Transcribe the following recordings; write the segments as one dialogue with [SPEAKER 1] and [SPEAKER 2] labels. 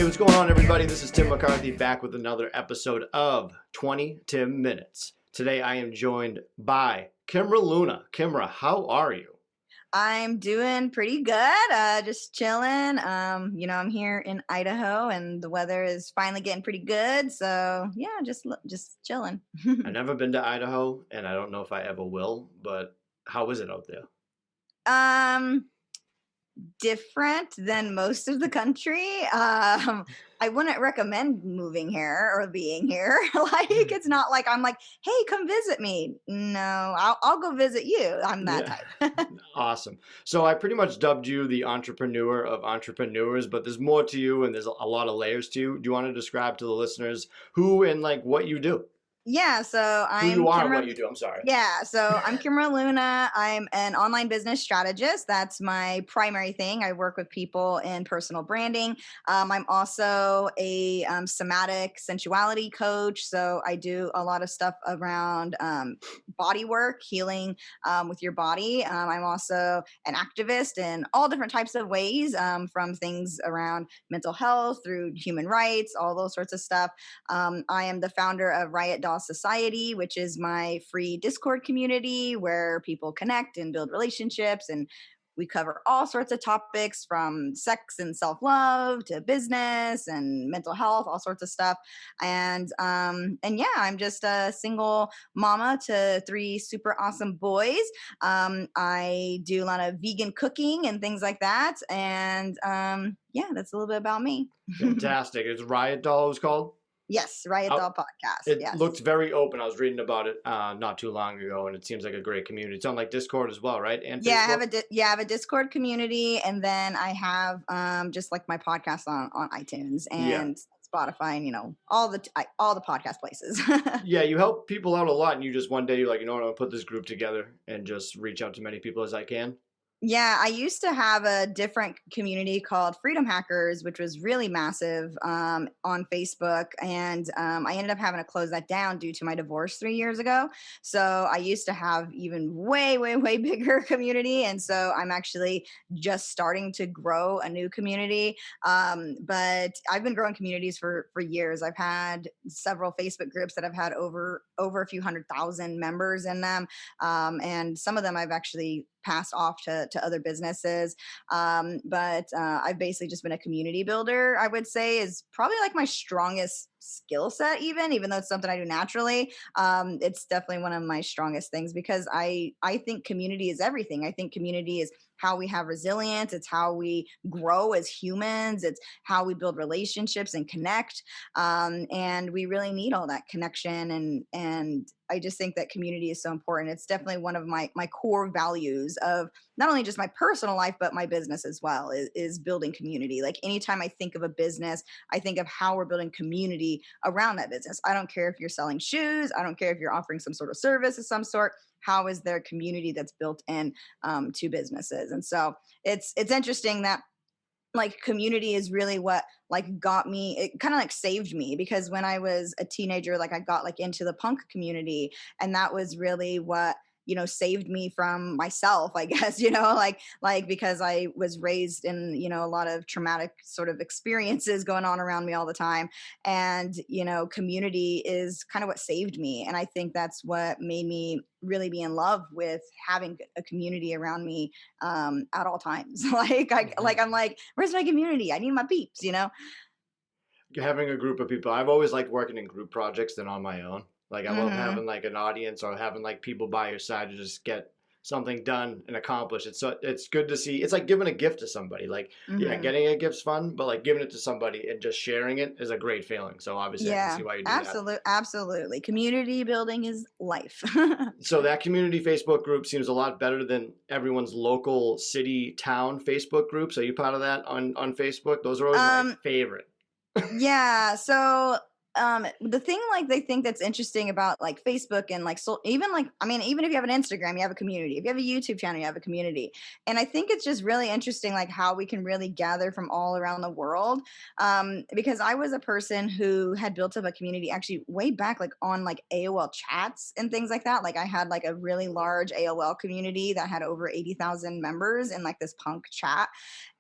[SPEAKER 1] what's going on, everybody? This is Tim McCarthy back with another episode of 20 Tim Minutes. Today I am joined by Kimra Luna. Kimra, how are you?
[SPEAKER 2] I'm doing pretty good. Just chilling. I'm here in Idaho, and the weather is finally getting pretty good. So yeah, just chilling.
[SPEAKER 1] I've never been to Idaho, and I don't know if I ever will, but how is it out there?
[SPEAKER 2] Different than most of the country. I wouldn't recommend moving here or being here. Like, it's not like I'm like, hey, come visit me. No, I'll go visit you. I'm that type.
[SPEAKER 1] Awesome. So I pretty much dubbed you the entrepreneur of entrepreneurs, but there's more to you and there's a lot of layers to you. Do you want to describe to the listeners who and like what you do?
[SPEAKER 2] Yeah, so
[SPEAKER 1] Who
[SPEAKER 2] I'm
[SPEAKER 1] you are and
[SPEAKER 2] Kimra.
[SPEAKER 1] what you do. I'm sorry.
[SPEAKER 2] Yeah, so I'm Kimra Luna. I'm an online business strategist. That's my primary thing. I work with people in personal branding. I'm also a somatic sexuality coach. So I do a lot of stuff around body work, healing with your body. I'm also an activist in all different types of ways, from things around mental health through human rights, all those sorts of stuff. I am the founder of Riot Society, which is my free Discord community where people connect and build relationships, and we cover all sorts of topics from sex and self-love to business and mental health, all sorts of stuff. And yeah, I'm just a single mama to three super awesome boys. I do a lot of vegan cooking and things like that. And yeah, that's a little bit about me.
[SPEAKER 1] Fantastic. It's Riot Doll, it was called?
[SPEAKER 2] Yes, Riot Doll Podcast.
[SPEAKER 1] It
[SPEAKER 2] Yes.
[SPEAKER 1] looked very open. I was reading about it not too long ago, and it seems like a great community. It's on like Discord as well, right? And
[SPEAKER 2] Yeah,
[SPEAKER 1] Facebook?
[SPEAKER 2] I have a Discord community, and then I have just like my podcast on iTunes
[SPEAKER 1] Yeah.
[SPEAKER 2] and Spotify, and all the podcast places.
[SPEAKER 1] Yeah, you help people out a lot, and you just one day you're like, you know what, I'm gonna put this group together and just reach out to many people as I can.
[SPEAKER 2] Yeah, I used to have a different community called Freedom Hackers, which was really massive on Facebook. And I ended up having to close that down due to my divorce 3 years ago. So I used to have even way, way, way bigger community. And so I'm actually just starting to grow a new community. But I've been growing communities for years. I've had several Facebook groups that have had over a few 100,000 members in them. And some of them I've actually passed off to other businesses. But I've basically just been a community builder, I would say, is probably like my strongest skill set, even though it's something I do naturally. It's definitely one of my strongest things because I think community is everything. I think community is how we have resilience. It's how we grow as humans. It's how we build relationships and connect. And we really need all that connection. And I just think that community is so important. It's definitely one of my core values of not only just my personal life, but my business as well is building community. Like anytime I think of a business, I think of how we're building community around that business. I don't care if you're selling shoes. I don't care if you're offering some sort of service of some sort. How is there a community that's built in to businesses? And so it's interesting that like community is really what like got me, it kind of like saved me, because when I was a teenager, like I got like into the punk community, and that was really what saved me from myself, I guess. Like because I was raised in a lot of traumatic sort of experiences going on around me all the time, and community is kind of what saved me. And I think that's what made me really be in love with having a community around me at all times. I'm like, where's my community? I need my peeps.
[SPEAKER 1] Having a group of people. I've always liked working in group projects than on my own. Like I love
[SPEAKER 2] Hmm.
[SPEAKER 1] having like an audience or having like people by your side to just get something done and accomplished. It's good to see. It's like giving a gift to somebody. Like yeah,
[SPEAKER 2] Hmm.
[SPEAKER 1] getting a gift's fun, but like giving it to somebody and just sharing it is a great feeling. So obviously I can
[SPEAKER 2] Yeah,
[SPEAKER 1] see why you do that.
[SPEAKER 2] absolutely. Community building is life.
[SPEAKER 1] So that community Facebook group seems a lot better than everyone's local city town Facebook groups. Are you part of that on Facebook? Those are always my
[SPEAKER 2] um,
[SPEAKER 1] favorite.
[SPEAKER 2] Yeah. So The thing like they think that's interesting about like Facebook and like so even like I mean even if you have an Instagram you have a community, if you have a YouTube channel you have a community, and I think it's just really interesting like how we can really gather from all around the world, because I was a person who had built up a community actually way back like on like AOL chats and things like that. Like I had like a really large AOL community that had over 80,000 members in like this punk chat,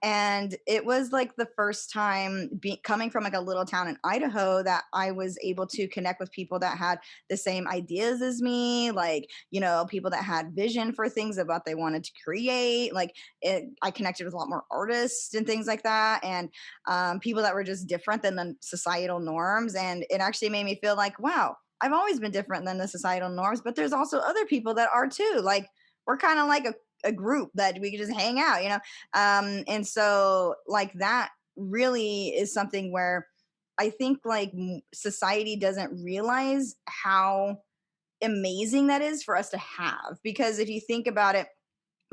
[SPEAKER 2] and it was like the first time coming from like a little town in Idaho that I was able to connect with people that had the same ideas as me, like, you know, people that had vision for things about they wanted to create. Like I connected with a lot more artists and things like that, and people that were just different than the societal norms. And it actually made me feel like, wow, I've always been different than the societal norms, but there's also other people that are too. Like we're kind of like a group that we could just hang out, you know? And so like that really is something where I think like society doesn't realize how amazing that is for us to have. Because if you think about it,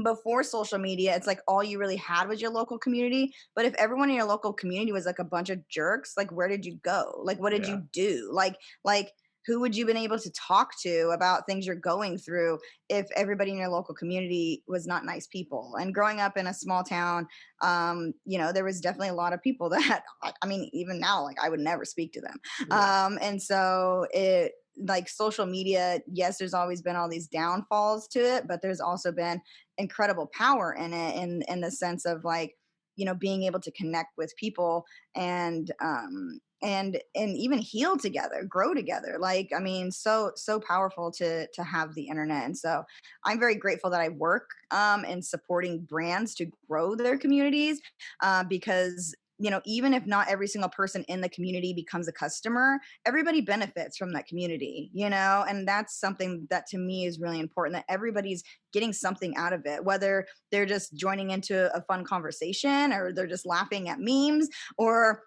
[SPEAKER 2] before social media, it's like all you really had was your local community. But if everyone in your local community was like a bunch of jerks, like where did you go? Like what did
[SPEAKER 1] Yeah.
[SPEAKER 2] you do? Like who would you been able to talk to about things you're going through if everybody in your local community was not nice people? And growing up in a small town, you know, there was definitely a lot of people that I mean, even now, like I would never speak to them.
[SPEAKER 1] Yeah.
[SPEAKER 2] And so it like social media, yes, there's always been all these downfalls to it, but there's also been incredible power in it, in the sense of like, you know, being able to connect with people and and even heal together, grow together. Like I mean, so powerful to have the internet. And so I'm very grateful that I work in supporting brands to grow their communities, because you know, even if not every single person in the community becomes a customer, everybody benefits from that community, you know? And that's something that to me is really important, that everybody's getting something out of it, whether they're just joining into a fun conversation or they're just laughing at memes, or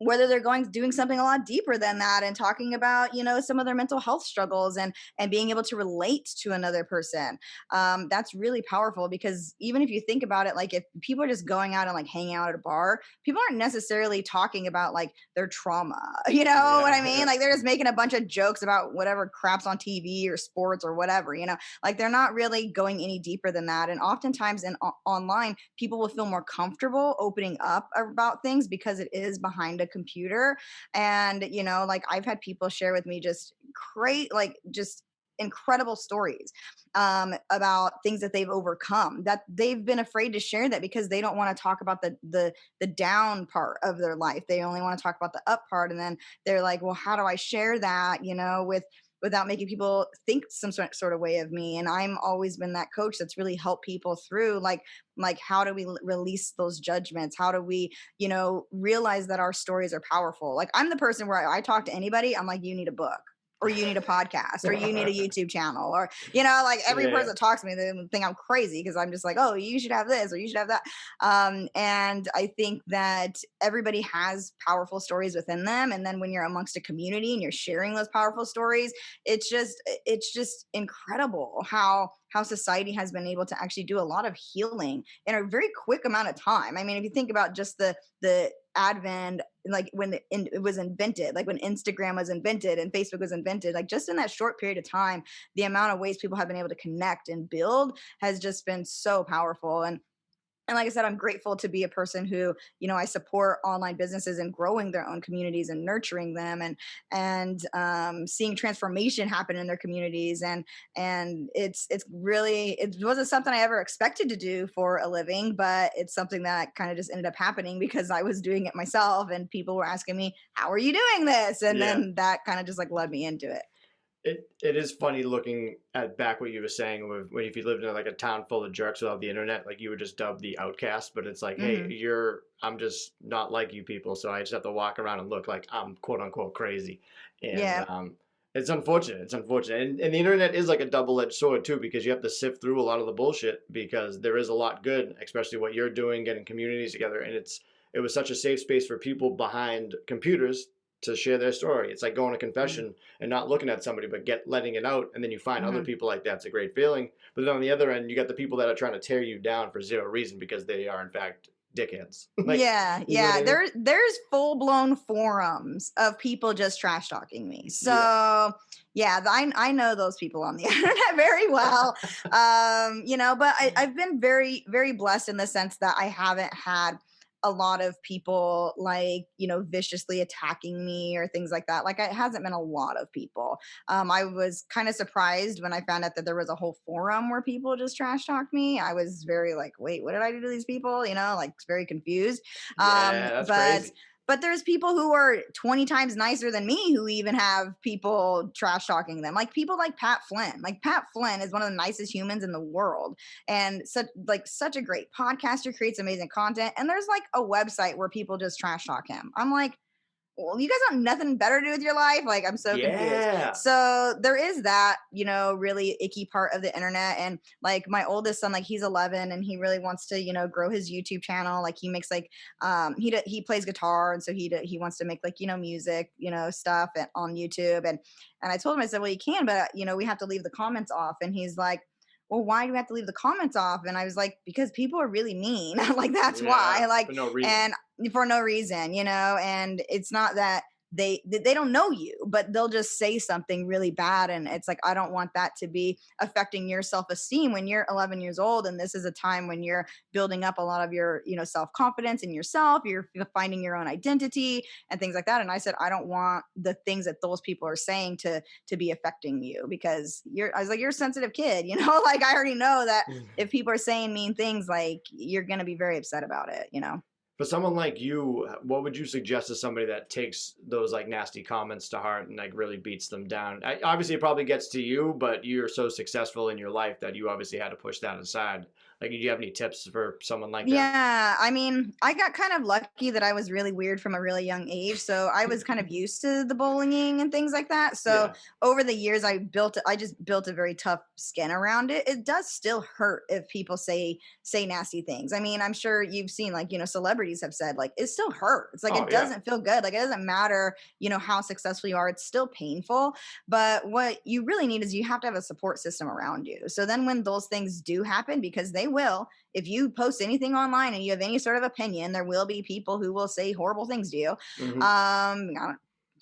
[SPEAKER 2] whether they're going doing something a lot deeper than that and talking about, you know, some of their mental health struggles and being able to relate to another person. That's really powerful, because even if you think about it, like if people are just going out and like hanging out at a bar, people aren't necessarily talking about like their trauma, you know what I mean?
[SPEAKER 1] Yeah.
[SPEAKER 2] Like they're just making a bunch of jokes about whatever craps on TV or sports or whatever, you know, like they're not really going any deeper than that. And oftentimes in online, people will feel more comfortable opening up about things because it is behind a computer. And you know, like I've had people share with me just great, like just incredible stories about things that they've overcome, that they've been afraid to share that because they don't want to talk about the down part of their life. They only want to talk about the up part. And then they're like, well, how do I share that, you know, without making people think some sort of way of me? And I'm always been that coach that's really helped people through like how do we release those judgments? How do we, you know, realize that our stories are powerful? Like I'm the person where I talk to anybody, I'm like, you need a book, or you need a podcast, or you need a YouTube channel, or you know, like every person
[SPEAKER 1] Yeah.
[SPEAKER 2] that talks to me, they think I'm crazy because I'm just like, oh, you should have this or you should have that. And I think that everybody has powerful stories within them, and then when you're amongst a community and you're sharing those powerful stories, it's just incredible how society has been able to actually do a lot of healing in a very quick amount of time. I mean, if you think about just the advent, like when it was invented, like when Instagram was invented and Facebook was invented, like just in that short period of time, the amount of ways people have been able to connect and build has just been so powerful. And like I said, I'm grateful to be a person who, you know, I support online businesses and growing their own communities and nurturing them, and seeing transformation happen in their communities. And it's really, it wasn't something I ever expected to do for a living, but it's something that kind of just ended up happening because I was doing it myself and people were asking me, how are you doing this? And
[SPEAKER 1] Yeah.
[SPEAKER 2] then that kind of just like led me into it.
[SPEAKER 1] It is funny looking at back what you were saying with when if you lived in like a town full of jerks without the internet, like you were just dubbed the outcast. But it's like, hey,
[SPEAKER 2] Hmm.
[SPEAKER 1] I'm just not like you people, so I just have to walk around and look like I'm quote unquote crazy, and
[SPEAKER 2] Yeah.
[SPEAKER 1] it's unfortunate. It's unfortunate, and the internet is like a double-edged sword too, because you have to sift through a lot of the bullshit because there is a lot good, especially what you're doing, getting communities together, and it was such a safe space for people behind computers to share their story. It's like going to confession and not looking at somebody, but letting it out, and then you find other
[SPEAKER 2] Hmm.
[SPEAKER 1] people like that. It's a great feeling. But then on the other end, you got the people that are trying to tear you down for zero reason because they are in fact dickheads. Like,
[SPEAKER 2] Yeah,
[SPEAKER 1] you know what
[SPEAKER 2] yeah.
[SPEAKER 1] I mean?
[SPEAKER 2] There's full blown forums of people just trash talking me.
[SPEAKER 1] Yeah.
[SPEAKER 2] So yeah, I know those people on the internet very well. But I've been very blessed in the sense that I haven't had a lot of people like viciously attacking me or things like that. Like it hasn't been a lot of people. I was kind of surprised when I found out that there was a whole forum where people just trash talked me. I was very like, wait, what did I do to these people? Like very confused. Um,
[SPEAKER 1] Yeah, that's
[SPEAKER 2] but
[SPEAKER 1] crazy.
[SPEAKER 2] but there's people who are 20 times nicer than me who even have people trash talking them. Like people like Pat Flynn. Like Pat Flynn is one of the nicest humans in the world and such a great podcaster, creates amazing content. And there's like a website where people just trash talk him. I'm like, well, you guys have nothing better to do with your life. Like, I'm so confused.
[SPEAKER 1] Yeah.
[SPEAKER 2] So there is that, really icky part of the internet. And like my oldest son, like he's 11 and he really wants to, grow his YouTube channel. Like he makes like, he plays guitar. And so he wants to make like, music, stuff on YouTube. And I told him, I said, well, you can, but we have to leave the comments off. And he's like, well, why do we have to leave the comments off? And I was like, because people are really mean. Like, that's why.
[SPEAKER 1] Yeah.
[SPEAKER 2] Like,
[SPEAKER 1] For no reason.
[SPEAKER 2] and for no reason, and it's not that they don't know you, but they'll just say something really bad, and it's like I don't want that to be affecting your self-esteem when you're 11 years old, and this is a time when you're building up a lot of your self-confidence in yourself, you're finding your own identity and things like that. And I said I don't want the things that those people are saying to be affecting you, because I was like, you're a sensitive kid, like I already know that if people are saying mean things, like you're going to be very upset about it.
[SPEAKER 1] For someone like you, what would you suggest to somebody that takes those like nasty comments to heart and like really beats them down? Obviously, it probably gets to you, but you're so successful in your life that you obviously had to push that aside. Like, do you have any tips for someone like that?
[SPEAKER 2] Yeah, I mean, I got kind of lucky that I was really weird from a really young age, so I was kind of used to the bullying and things like that. So
[SPEAKER 1] Yeah.
[SPEAKER 2] over the years, I just built a very tough skin around it. It does still hurt if people say nasty things. I mean, I'm sure you've seen like celebrities have said like it still hurts. Like
[SPEAKER 1] Oh
[SPEAKER 2] it
[SPEAKER 1] yeah.
[SPEAKER 2] doesn't feel good. Like it doesn't matter how successful you are. It's still painful. But what you really need is you have to have a support system around you. So then when those things do happen, because they will, if you post anything online and you have any sort of opinion, there will be people who will say horrible things to you.
[SPEAKER 1] Hmm.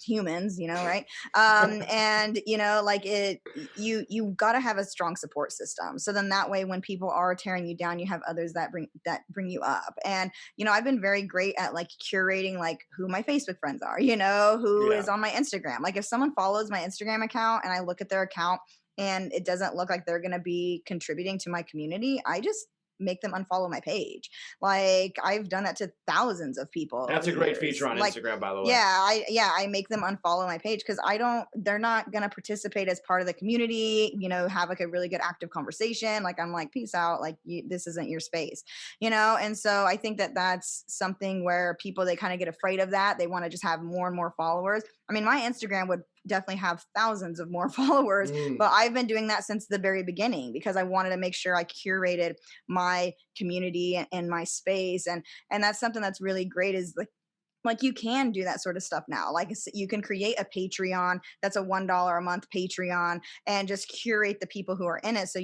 [SPEAKER 2] Humans, right? And like you got to have a strong support system. So then that way, when people are tearing you down, you have others that bring you up. And I've been very great at like curating like who my Facebook friends are. Who
[SPEAKER 1] Yeah.
[SPEAKER 2] is on my Instagram. Like if someone follows my Instagram account and I look at their account and it doesn't look like they're going to be contributing to my community, I just make them unfollow my page. Like I've done that to thousands of people over
[SPEAKER 1] That's a
[SPEAKER 2] the
[SPEAKER 1] great
[SPEAKER 2] years.
[SPEAKER 1] feature on
[SPEAKER 2] Like,
[SPEAKER 1] Instagram, by the way.
[SPEAKER 2] I make them unfollow my page because they're not gonna participate as part of the community, have like a really good active conversation. Like I'm like, peace out, like this isn't your space, and so I think that that's something where people, they kind of get afraid of that. They want to just have more and more followers. I mean, my Instagram would definitely have thousands of more followers,
[SPEAKER 1] Mm.
[SPEAKER 2] but I've been doing that since the very beginning because I wanted to make sure I curated my community and my space. And that's something that's really great, is like you can do that sort of stuff now. Like you can create a Patreon that's a $1 a month Patreon and just curate the people who are in it, so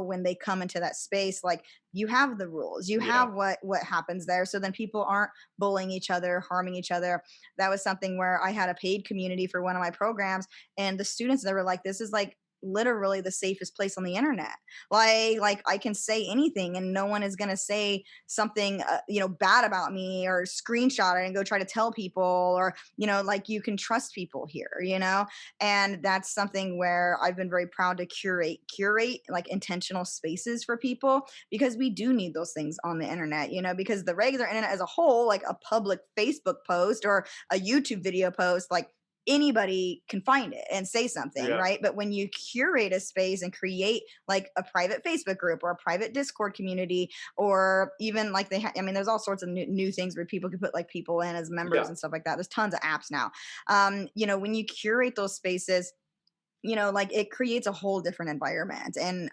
[SPEAKER 2] when they come into that space, like you have the rules, you
[SPEAKER 1] Yeah.
[SPEAKER 2] have what happens there, so then people aren't bullying each other, harming each other. That was something where I had a paid community for one of my programs, and the students, they were like, this is like literally the safest place on the internet. Like I can say anything and no one is going to say something bad about me or screenshot it and go try to tell people, or like you can trust people here. And that's something where I've been very proud to curate like intentional spaces for people, because we do need those things on the internet, because the regular internet as a whole, like a public Facebook post or a YouTube video post, like anybody can find it and say something,
[SPEAKER 1] Yeah.
[SPEAKER 2] right? But when you curate a space and create like a private Facebook group or a private Discord community, or even like I mean, there's all sorts of new things where people can put like people in as members
[SPEAKER 1] Yeah.
[SPEAKER 2] and stuff like that. There's tons of apps now. When you curate those spaces, like it creates a whole different environment. And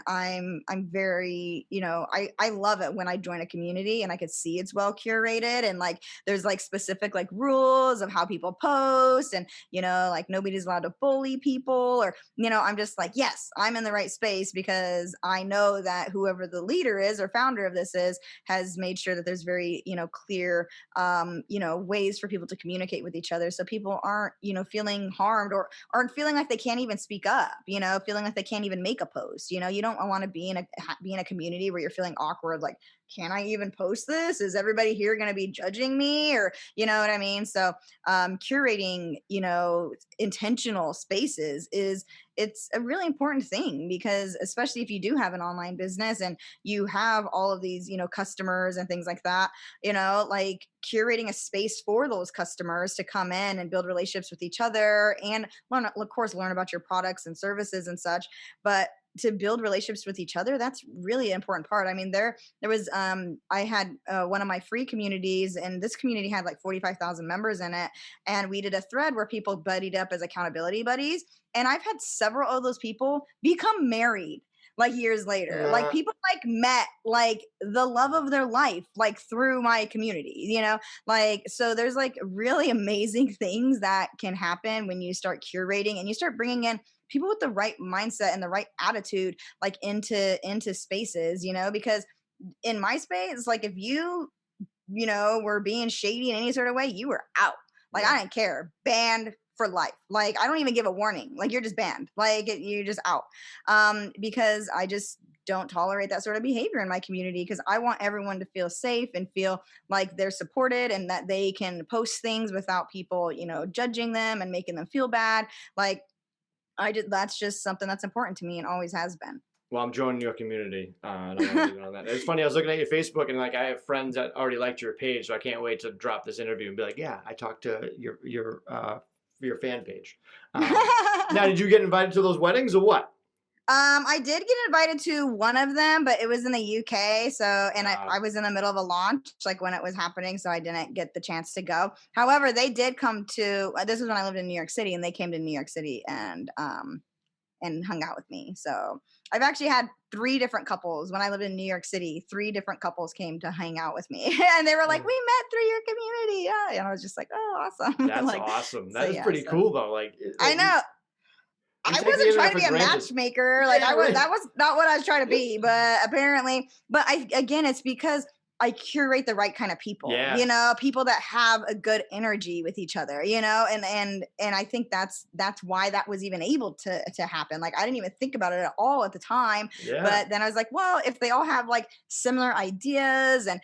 [SPEAKER 2] I'm very, I love it when I join a community and I could see it's well curated, and like there's like specific like rules of how people post, and like nobody's allowed to bully people, or I'm just like, yes, I'm in the right space because I know that whoever the leader is or founder of this is has made sure that there's very clear ways for people to communicate with each other, so people aren't feeling harmed, or aren't feeling like they can't even speak up, feeling like they can't even make a post. You don't want to be in a community where you're feeling awkward, like, can I even post this? Is everybody here going to be judging me? Or, you know what I mean? So, curating, intentional spaces it's a really important thing, because especially if you do have an online business and you have all of these, customers and things like that, like curating a space for those customers to come in and build relationships with each other, and learn, of course, learn about your products and services and such. But to build relationships with each other, that's really an important part. I mean, there was I had one of my free communities, and this community had like 45,000 members in it, and we did a thread where people buddied up as accountability buddies, and I've had several of those people become married like years later. Like
[SPEAKER 1] Uh,
[SPEAKER 2] people like met like the love of their life like through my community, like, so there's like really amazing things that can happen when you start curating and you start bringing in people with the right mindset and the right attitude like into spaces, because in my space, like if were being shady in any sort of way, you were out. Like
[SPEAKER 1] yeah.
[SPEAKER 2] I didn't care. Banned for life. Like I don't even give a warning. Like you're just banned. Like you're just out. Because I just don't tolerate that sort of behavior in my community, because I want everyone to feel safe and feel like they're supported and that they can post things without people, judging them and making them feel bad. Like that's just something that's important to me and always has been.
[SPEAKER 1] Well, I'm joining your community, and I want to leave it on that. It's funny. I was looking at your Facebook, and like I have friends that already liked your page, so I can't wait to drop this interview and be like, "Yeah, I talked to your fan page." Now, did you get invited to those weddings or what?
[SPEAKER 2] I did get invited to one of them, but it was in the UK. So, and I
[SPEAKER 1] Wow,
[SPEAKER 2] was in the middle of a launch, like when it was happening. So I didn't get the chance to go. However, they did come to, this was when I lived in New York City, and they came to New York City and hung out with me. So I've actually had three different couples when I lived in New York City. Three different couples came to hang out with me, and they were like, "We met through your community." Yeah, and I was just like, "Oh, awesome!"
[SPEAKER 1] that's
[SPEAKER 2] Like,
[SPEAKER 1] awesome.
[SPEAKER 2] so
[SPEAKER 1] That is
[SPEAKER 2] yeah.
[SPEAKER 1] pretty
[SPEAKER 2] So
[SPEAKER 1] cool, though.
[SPEAKER 2] I
[SPEAKER 1] Like
[SPEAKER 2] know
[SPEAKER 1] we
[SPEAKER 2] I
[SPEAKER 1] take the
[SPEAKER 2] wasn't trying
[SPEAKER 1] internet
[SPEAKER 2] to
[SPEAKER 1] for
[SPEAKER 2] be a
[SPEAKER 1] granted.
[SPEAKER 2] matchmaker. Like
[SPEAKER 1] Yeah, right.
[SPEAKER 2] that was not what I was trying to be, but apparently, but again, it's because I curate the right kind of people,
[SPEAKER 1] Yeah,
[SPEAKER 2] people that have a good energy with each other, and I think that's why that was even able to happen. Like I didn't even think about it at all at the time,
[SPEAKER 1] yeah.
[SPEAKER 2] but then I was like, well, if they all have like similar ideas and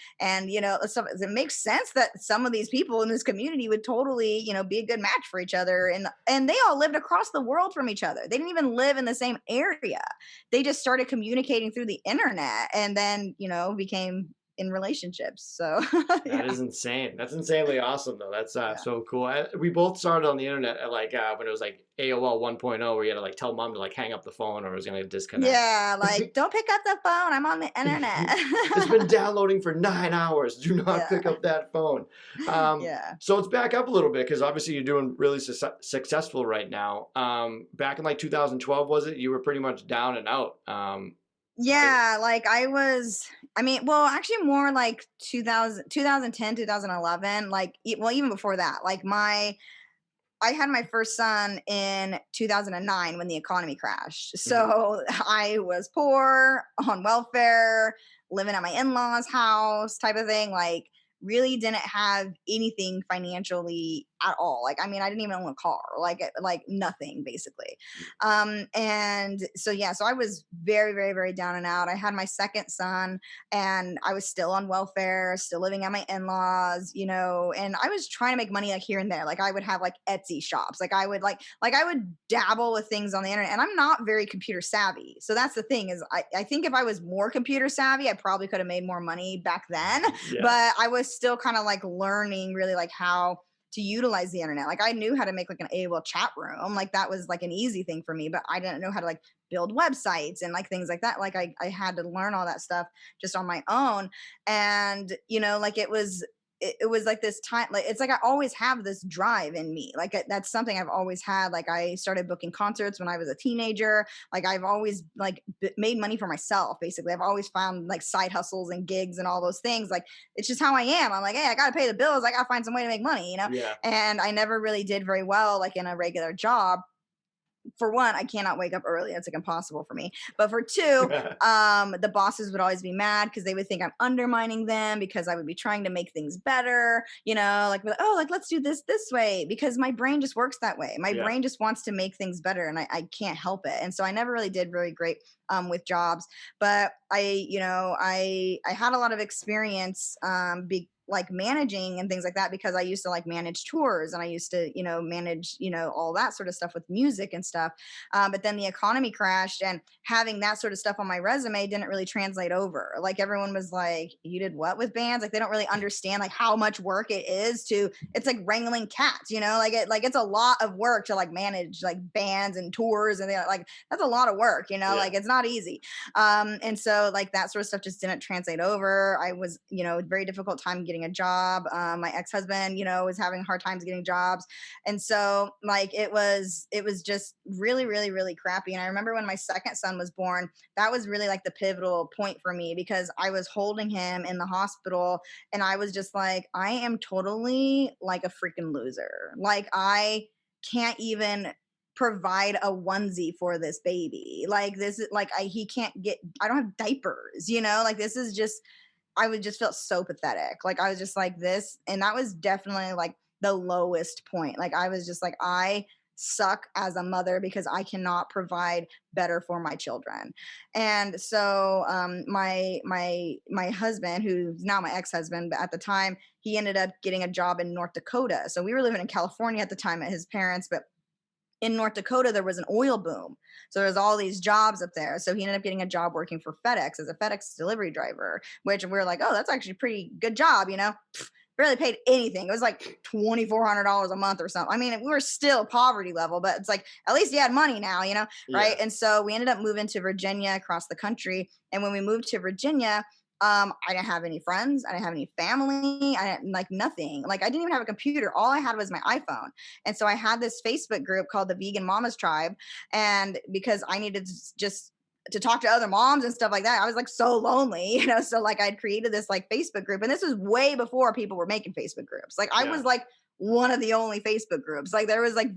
[SPEAKER 2] stuff, it makes sense that some of these people in this community would totally, be a good match for each other, and they all lived across the world from each other. They didn't even live in the same area. They just started communicating through the internet, and then became in relationships. So
[SPEAKER 1] That
[SPEAKER 2] yeah,
[SPEAKER 1] is insane. That's insanely awesome, though. That's
[SPEAKER 2] yeah.
[SPEAKER 1] so cool. We both started on the internet at like when it was like AOL 1.0, where you had to like tell mom to like hang up the phone or it was gonna disconnect.
[SPEAKER 2] Yeah, like don't pick up the phone. I'm on the internet.
[SPEAKER 1] It's been downloading for 9 hours. Do not pick
[SPEAKER 2] Yeah.
[SPEAKER 1] up that phone.
[SPEAKER 2] Yeah.
[SPEAKER 1] So let's back up a little bit because obviously you're doing really successful right now. Back in like 2012, was it? You were pretty much down and out. Right?
[SPEAKER 2] Yeah, like I mean, well, actually more like 2000, 2010, 2011, like well, even before that. Like I had my first son in 2009 when the economy crashed.
[SPEAKER 1] Mhm.
[SPEAKER 2] So I was poor, on welfare, living at my in-laws' house type of thing, like really didn't have anything financially at all. Like I mean, I didn't even own a car, like nothing basically. And so yeah, so I was very very very down and out. I had my second son, and I was still on welfare, still living at my in-laws, and I was trying to make money like here and there. Like I would have like Etsy shops. Like I would like I would dabble with things on the internet, and I'm not very computer savvy. So that's the thing is I think if I was more computer savvy, I probably could have made more money back then.
[SPEAKER 1] Yeah.
[SPEAKER 2] But I was still kind of like learning really like how to utilize the internet. Like I knew how to make like an AOL chat room. Like that was like an easy thing for me, but I didn't know how to like build websites and like things like that. Like I had to learn all that stuff just on my own. And, like it was it was like this time, like it's like I always have this drive in me. Like that's something I've always had. Like I started booking concerts when I was a teenager. Like I've always like made money for myself. Basically, I've always found like side hustles and gigs and all those things. Like it's just how I am. I'm like, hey, I gotta pay the bills. I gotta find some way to make money, you know.
[SPEAKER 1] Yeah.
[SPEAKER 2] And I never really did very well like in a regular job. For one, I cannot wake up early. It's like impossible for me. But for two, the bosses would always be mad because they would think I'm undermining them because I would be trying to make things better. You know, like, oh, like let's do this way, because my brain just works that way. My
[SPEAKER 1] Yeah.
[SPEAKER 2] brain just wants to make things better, and I can't help it. And so I never really did very great with jobs. But I had a lot of experience like managing and things like that, because I used to like manage tours, and I used to, manage, all that sort of stuff with music and stuff. But then the economy crashed, and having that sort of stuff on my resume didn't really translate over. Like everyone was like, you did what with bands? Like they don't really understand like how much work it is it's like wrangling cats, like it's a lot of work to like manage like bands and tours, and like that's a lot of work,
[SPEAKER 1] Yeah.
[SPEAKER 2] like it's not easy. And so like that sort of stuff just didn't translate over. I was, very difficult time getting a job. My ex-husband, was having hard times getting jobs. And so like it was just really, really, really crappy. And I remember when my second son was born, that was really like the pivotal point for me, because I was holding him in the hospital and I was just like, I am totally like a freaking loser. Like I can't even provide a onesie for this baby. Like this is like he can't get, I don't have diapers, like this is just, I would just feel so pathetic. Like I was just like this. And that was definitely like the lowest point. Like I was just like, I suck as a mother because I cannot provide better for my children. And so my husband, who's now my ex-husband, but at the time he ended up getting a job in North Dakota. So we were living in California at the time at his parents, but in North Dakota, there was an oil boom. So there's all these jobs up there. So he ended up getting a job working for FedEx as a FedEx delivery driver, which we were like, oh, that's actually a pretty good job, Barely paid anything. It was like $2,400 a month or something. I mean, we were still poverty level, but it's like, at least he had money now, right?
[SPEAKER 1] Yeah.
[SPEAKER 2] And so we ended up moving to Virginia across the country. And when we moved to Virginia, I didn't have any friends. I didn't have any family. I didn't like nothing. Like I didn't even have a computer. All I had was my iPhone. And so I had this Facebook group called the Vegan Mamas Tribe. And because I needed to talk to other moms and stuff like that, I was like so lonely, So like I'd created this like Facebook group, and this was way before people were making Facebook groups. Like I was like one of the only Facebook groups. Like there was like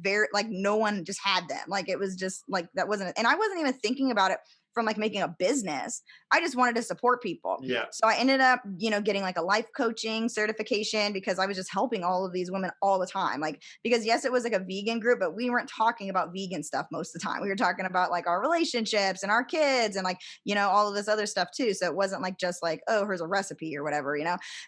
[SPEAKER 2] no one just had them. Like it was just like that wasn't, and I wasn't even thinking about it from like making a business. I just wanted to support people.
[SPEAKER 1] Yeah.
[SPEAKER 2] So I ended up, getting like a life coaching certification, because I was just helping all of these women all the time. Like, because yes, it was like a vegan group, but we weren't talking about vegan stuff most of the time. We were talking about like our relationships and our kids and like, all of this other stuff too. So it wasn't like just like, oh, here's a recipe or whatever,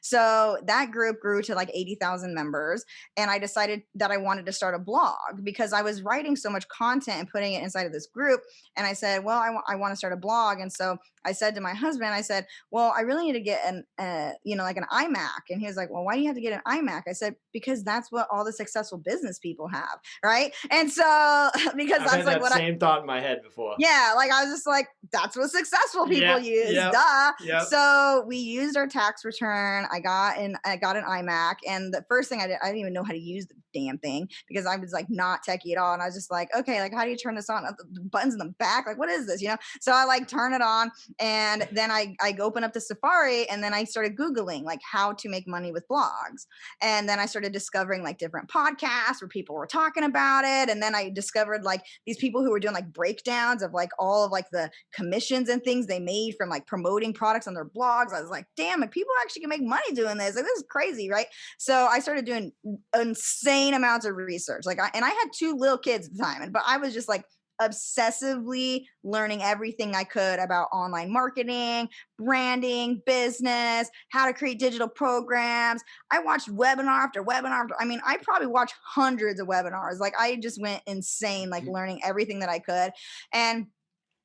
[SPEAKER 2] So that group grew to like 80,000 members. And I decided that I wanted to start a blog because I was writing so much content and putting it inside of this group. And I said, well, I want to start a blog. And so I said to my husband, I said, well, I really need to get like an iMac. And he was like, well, why do you have to get an iMac? I said, because that's what all the successful business people have. Right. And so because
[SPEAKER 1] I've
[SPEAKER 2] that's
[SPEAKER 1] had
[SPEAKER 2] like
[SPEAKER 1] that same thought in my head before.
[SPEAKER 2] Yeah. Like I was just like, that's what successful people use. Duh.
[SPEAKER 1] Yep.
[SPEAKER 2] So we used our tax return. I got an iMac. And the first thing I didn't even know how to use the damn thing because I was like not techie at all. And I was just like, okay, like how do you turn this on? The buttons in the back. Like, what is this? So I like turn it on, and then I open up the Safari, and then I started Googling like how to make money with blogs. And then I started discovering like different podcasts where people were talking about it. And then I discovered like these people who were doing like breakdowns of like all of like the commissions and things they made from like promoting products on their blogs. I was like, damn it, people actually can make money doing this. Like, this is crazy, right? So I started doing insane amounts of research. Like, I had two little kids at the time, but I was just like obsessively learning everything I could about online marketing, branding, business, how to create digital programs. I watched webinar after webinar. I mean, I probably watched hundreds of webinars. Like I just went insane, like learning everything that I could. And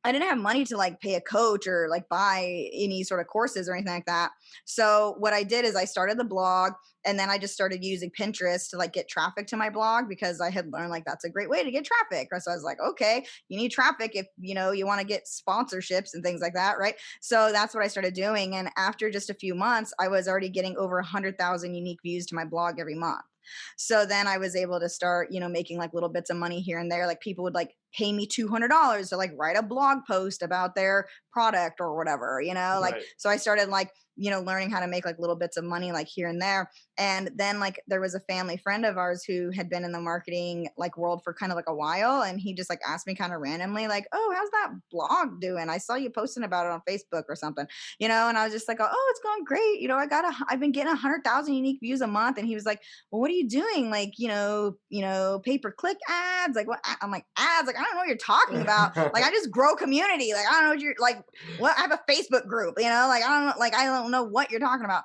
[SPEAKER 2] I didn't have money to like pay a coach or like buy any sort of courses or anything like that. So what I did is I started the blog, and then I just started using Pinterest to like get traffic to my blog, because I had learned like that's a great way to get traffic. Right? So I was like, okay, you need traffic if you want to get sponsorships and things like that, right? So that's what I started doing, and after just a few months, I was already getting over 100,000 unique views to my blog every month. So then I was able to start, making like little bits of money here and there. Like people would like pay me $200 to like write a blog post about their product or whatever, like,
[SPEAKER 1] Right.
[SPEAKER 2] so I started like, learning how to make like little bits of money like here and there. And then like there was a family friend of ours who had been in the marketing like world for kind of like a while. And he just like asked me kind of randomly, like, oh, how's that blog doing? I saw you posting about it on Facebook or something, and I was just like, oh, it's going great. I've been getting 100,000 unique views a month. And he was like, well, what are you doing? Like, pay per click ads? Like what? I'm like, ads? Like, I don't know what you're talking about. Like, I just grow community. Like, I don't know what you're like, what? I have a Facebook group, like, I don't know, like, I don't know what you're talking about,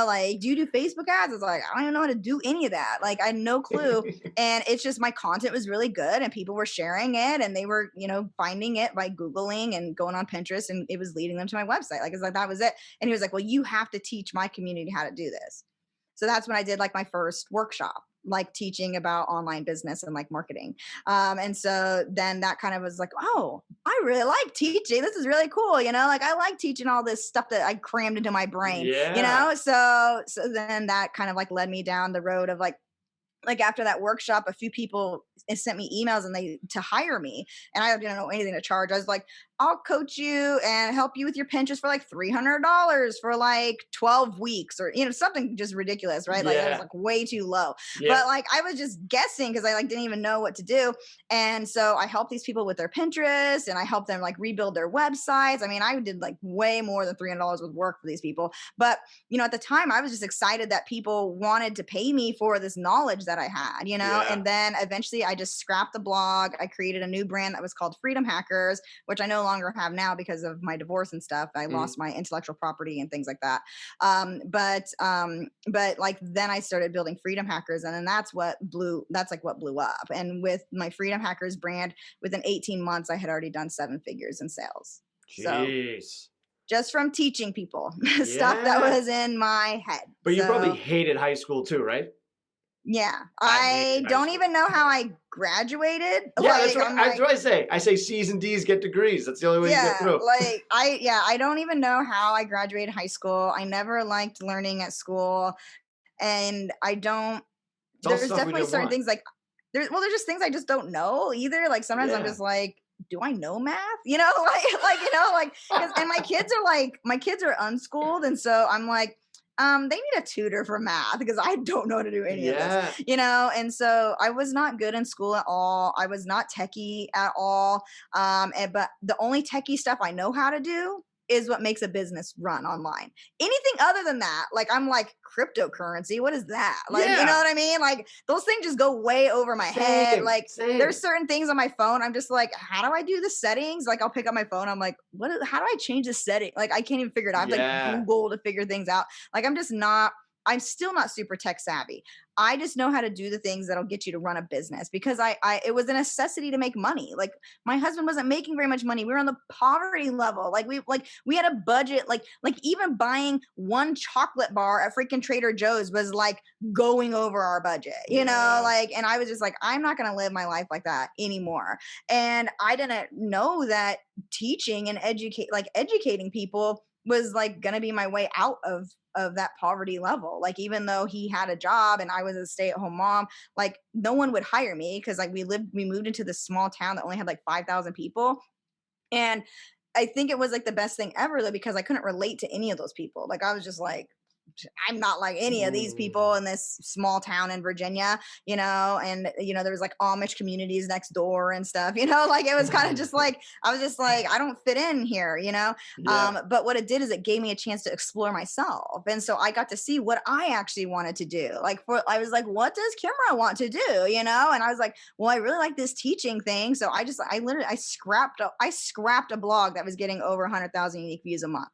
[SPEAKER 2] like, do you do Facebook ads? It's like, I don't even know how to do any of that. Like, I had no clue. And it's just, my content was really good and people were sharing it, and they were, finding it by Googling and going on Pinterest, and it was leading them to my website. Like, it's like, that was it. And he was like, well, you have to teach my community how to do this. So that's when I did like my first workshop, like teaching about online business and like marketing. And so then that kind of was like, oh, I really like teaching. This is really cool. Like I like teaching all this stuff that I crammed into my brain,
[SPEAKER 1] Yeah.
[SPEAKER 2] so then that kind of like led me down the road of like after that workshop, a few people sent me emails and they to hire me, and I didn't know anything to charge. I was like, I'll coach you and help you with your Pinterest for like $300 for like 12 weeks, or something just ridiculous, right? Like, that was
[SPEAKER 1] Yeah.
[SPEAKER 2] like way too low.
[SPEAKER 1] Yep.
[SPEAKER 2] But like I was just guessing because I like didn't even know what to do. And so I helped these people with their Pinterest, and I helped them like rebuild their websites. I mean, I did like way more than $300 with work for these people. But at the time, I was just excited that people wanted to pay me for this knowledge that I had,
[SPEAKER 1] Yeah.
[SPEAKER 2] and then eventually I just scrapped the blog. I created a new brand that was called Freedom Hackers, which I no longer have now because of my divorce and stuff. I
[SPEAKER 1] Mm.
[SPEAKER 2] lost my intellectual property and things like that. But like then I started building Freedom Hackers, and then that's like what blew up. And with my Freedom Hackers brand, within 18 months, I had already done 7 figures in sales. So
[SPEAKER 1] Jeez.
[SPEAKER 2] just from teaching people stuff that
[SPEAKER 1] Yeah.
[SPEAKER 2] was in my head.
[SPEAKER 1] But you probably
[SPEAKER 2] So
[SPEAKER 1] hated high school too, right?
[SPEAKER 2] yeah,
[SPEAKER 1] I hated
[SPEAKER 2] I
[SPEAKER 1] high
[SPEAKER 2] don't
[SPEAKER 1] school.
[SPEAKER 2] even know how I graduated.
[SPEAKER 1] Yeah, that's
[SPEAKER 2] Like,
[SPEAKER 1] what
[SPEAKER 2] I'm
[SPEAKER 1] that's
[SPEAKER 2] like,
[SPEAKER 1] what I say. I say C's and D's get degrees. That's the only way you get
[SPEAKER 2] yeah,
[SPEAKER 1] through.
[SPEAKER 2] like I don't even know how I graduated high school. I never liked learning at school, and I don't.
[SPEAKER 1] It's all
[SPEAKER 2] There's
[SPEAKER 1] stuff we
[SPEAKER 2] definitely
[SPEAKER 1] didn't
[SPEAKER 2] certain
[SPEAKER 1] want.
[SPEAKER 2] things like there's just things I just don't know either. Like sometimes I'm
[SPEAKER 1] Yeah.
[SPEAKER 2] just like, do I know math? Like because and my kids are unschooled, and so I'm like, they need a tutor for math because I don't know how to do any of this,
[SPEAKER 1] Yeah.
[SPEAKER 2] and so I was not good in school at all. I was not techie at all. But the only techie stuff I know how to do is what makes a business run online. Anything other than that, like I'm like cryptocurrency, what is that? Like, you know
[SPEAKER 1] Yeah.
[SPEAKER 2] what I mean? Like those things just go way over my head.
[SPEAKER 1] Same.
[SPEAKER 2] Like there's
[SPEAKER 1] Same.
[SPEAKER 2] certain things on my phone, I'm just like, how do I do the settings? Like I'll pick up my phone, I'm like, how do I change the setting? Like I can't even figure it out. I have to like
[SPEAKER 1] Yeah.
[SPEAKER 2] Google to figure things out. Like I'm still not super tech savvy. I just know how to do the things that'll get you to run a business because it was a necessity to make money. Like my husband wasn't making very much money. We were on the poverty level. We had a budget. Like even buying one chocolate bar at freaking Trader Joe's was like going over our budget.
[SPEAKER 1] Yeah.
[SPEAKER 2] And I was just like, I'm not gonna live my life like that anymore. And I didn't know that teaching and educating people was like gonna be my way out of that poverty level. Like even though he had a job and I was a stay-at-home mom, like no one would hire me because like we moved into this small town that only had like 5,000 people. And I think it was like the best thing ever though, because I couldn't relate to any of those people. Like I was just like, I'm not like any of these people
[SPEAKER 1] Mm.
[SPEAKER 2] in this small town in Virginia, and there was like Amish communities next door and stuff, like it was kind of just like I was just like I don't fit in here.
[SPEAKER 1] Yeah.
[SPEAKER 2] But what it did is it gave me a chance to explore myself, and so I got to see what I actually wanted to do. I was like, what does Kimra want to do? And I was like, well, I really like this teaching thing, so I scrapped a blog that was getting over 100,000 unique views a month.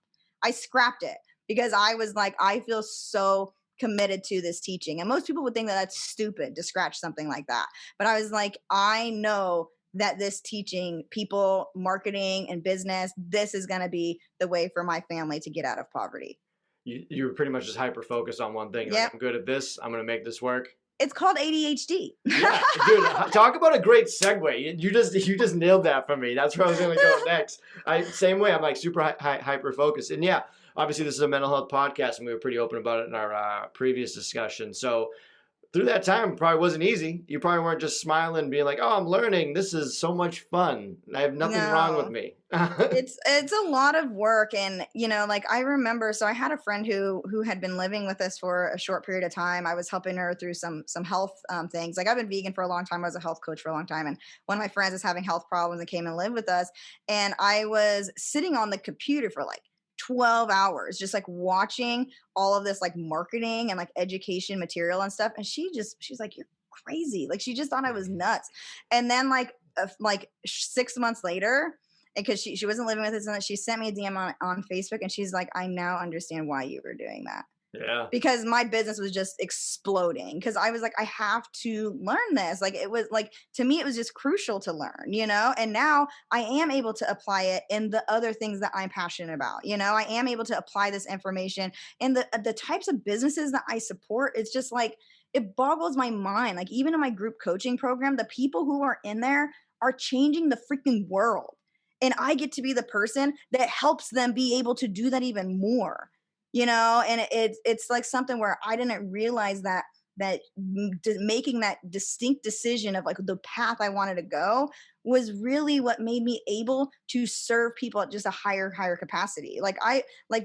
[SPEAKER 2] I scrapped it because I was like, I feel so committed to this teaching. And most people would think that that's stupid to scratch something like that. But I was like, I know that this teaching people marketing and business, this is going to be the way for my family to get out of poverty.
[SPEAKER 1] You were pretty much just hyper focused on one thing. You're like,
[SPEAKER 2] Yep.
[SPEAKER 1] I'm good at this. I'm gonna make this work.
[SPEAKER 2] It's called ADHD.
[SPEAKER 1] Yeah, dude, talk about a great segue. You just nailed that for me. That's where I was gonna go next. Same way. I'm like super hyper focused, and yeah, obviously this is a mental health podcast, and we were pretty open about it in our previous discussion. So through that time, it probably wasn't easy. You probably weren't just smiling, being like, "Oh, I'm learning. This is so much fun. I have nothing wrong with
[SPEAKER 2] No.
[SPEAKER 1] me."
[SPEAKER 2] It's a lot of work, and like I remember, so I had a friend who had been living with us for a short period of time. I was helping her through some health things. Like I've been vegan for a long time. I was a health coach for a long time, and one of my friends is having health problems and came and lived with us, and I was sitting on the computer for like 12 hours just like watching all of this like marketing and like education material and stuff, and she's like, "You're crazy." Like she just thought I was nuts. And then like 6 months later, because she wasn't living with us, and she sent me a DM on Facebook, and she's like, "I now understand why you were doing that."
[SPEAKER 1] Yeah.
[SPEAKER 2] Because my business was just exploding. Because I was like, I have to learn this. Like it was like, to me, it was just crucial to learn, And now I am able to apply it in the other things that I'm passionate about. I am able to apply this information in the types of businesses that I support. It's just like, it boggles my mind. Like even in my group coaching program, the people who are in there are changing the freaking world. And I get to be the person that helps them be able to do that even more. And it's like something where I didn't realize that making that distinct decision of like the path I wanted to go was really what made me able to serve people at just a higher capacity. Like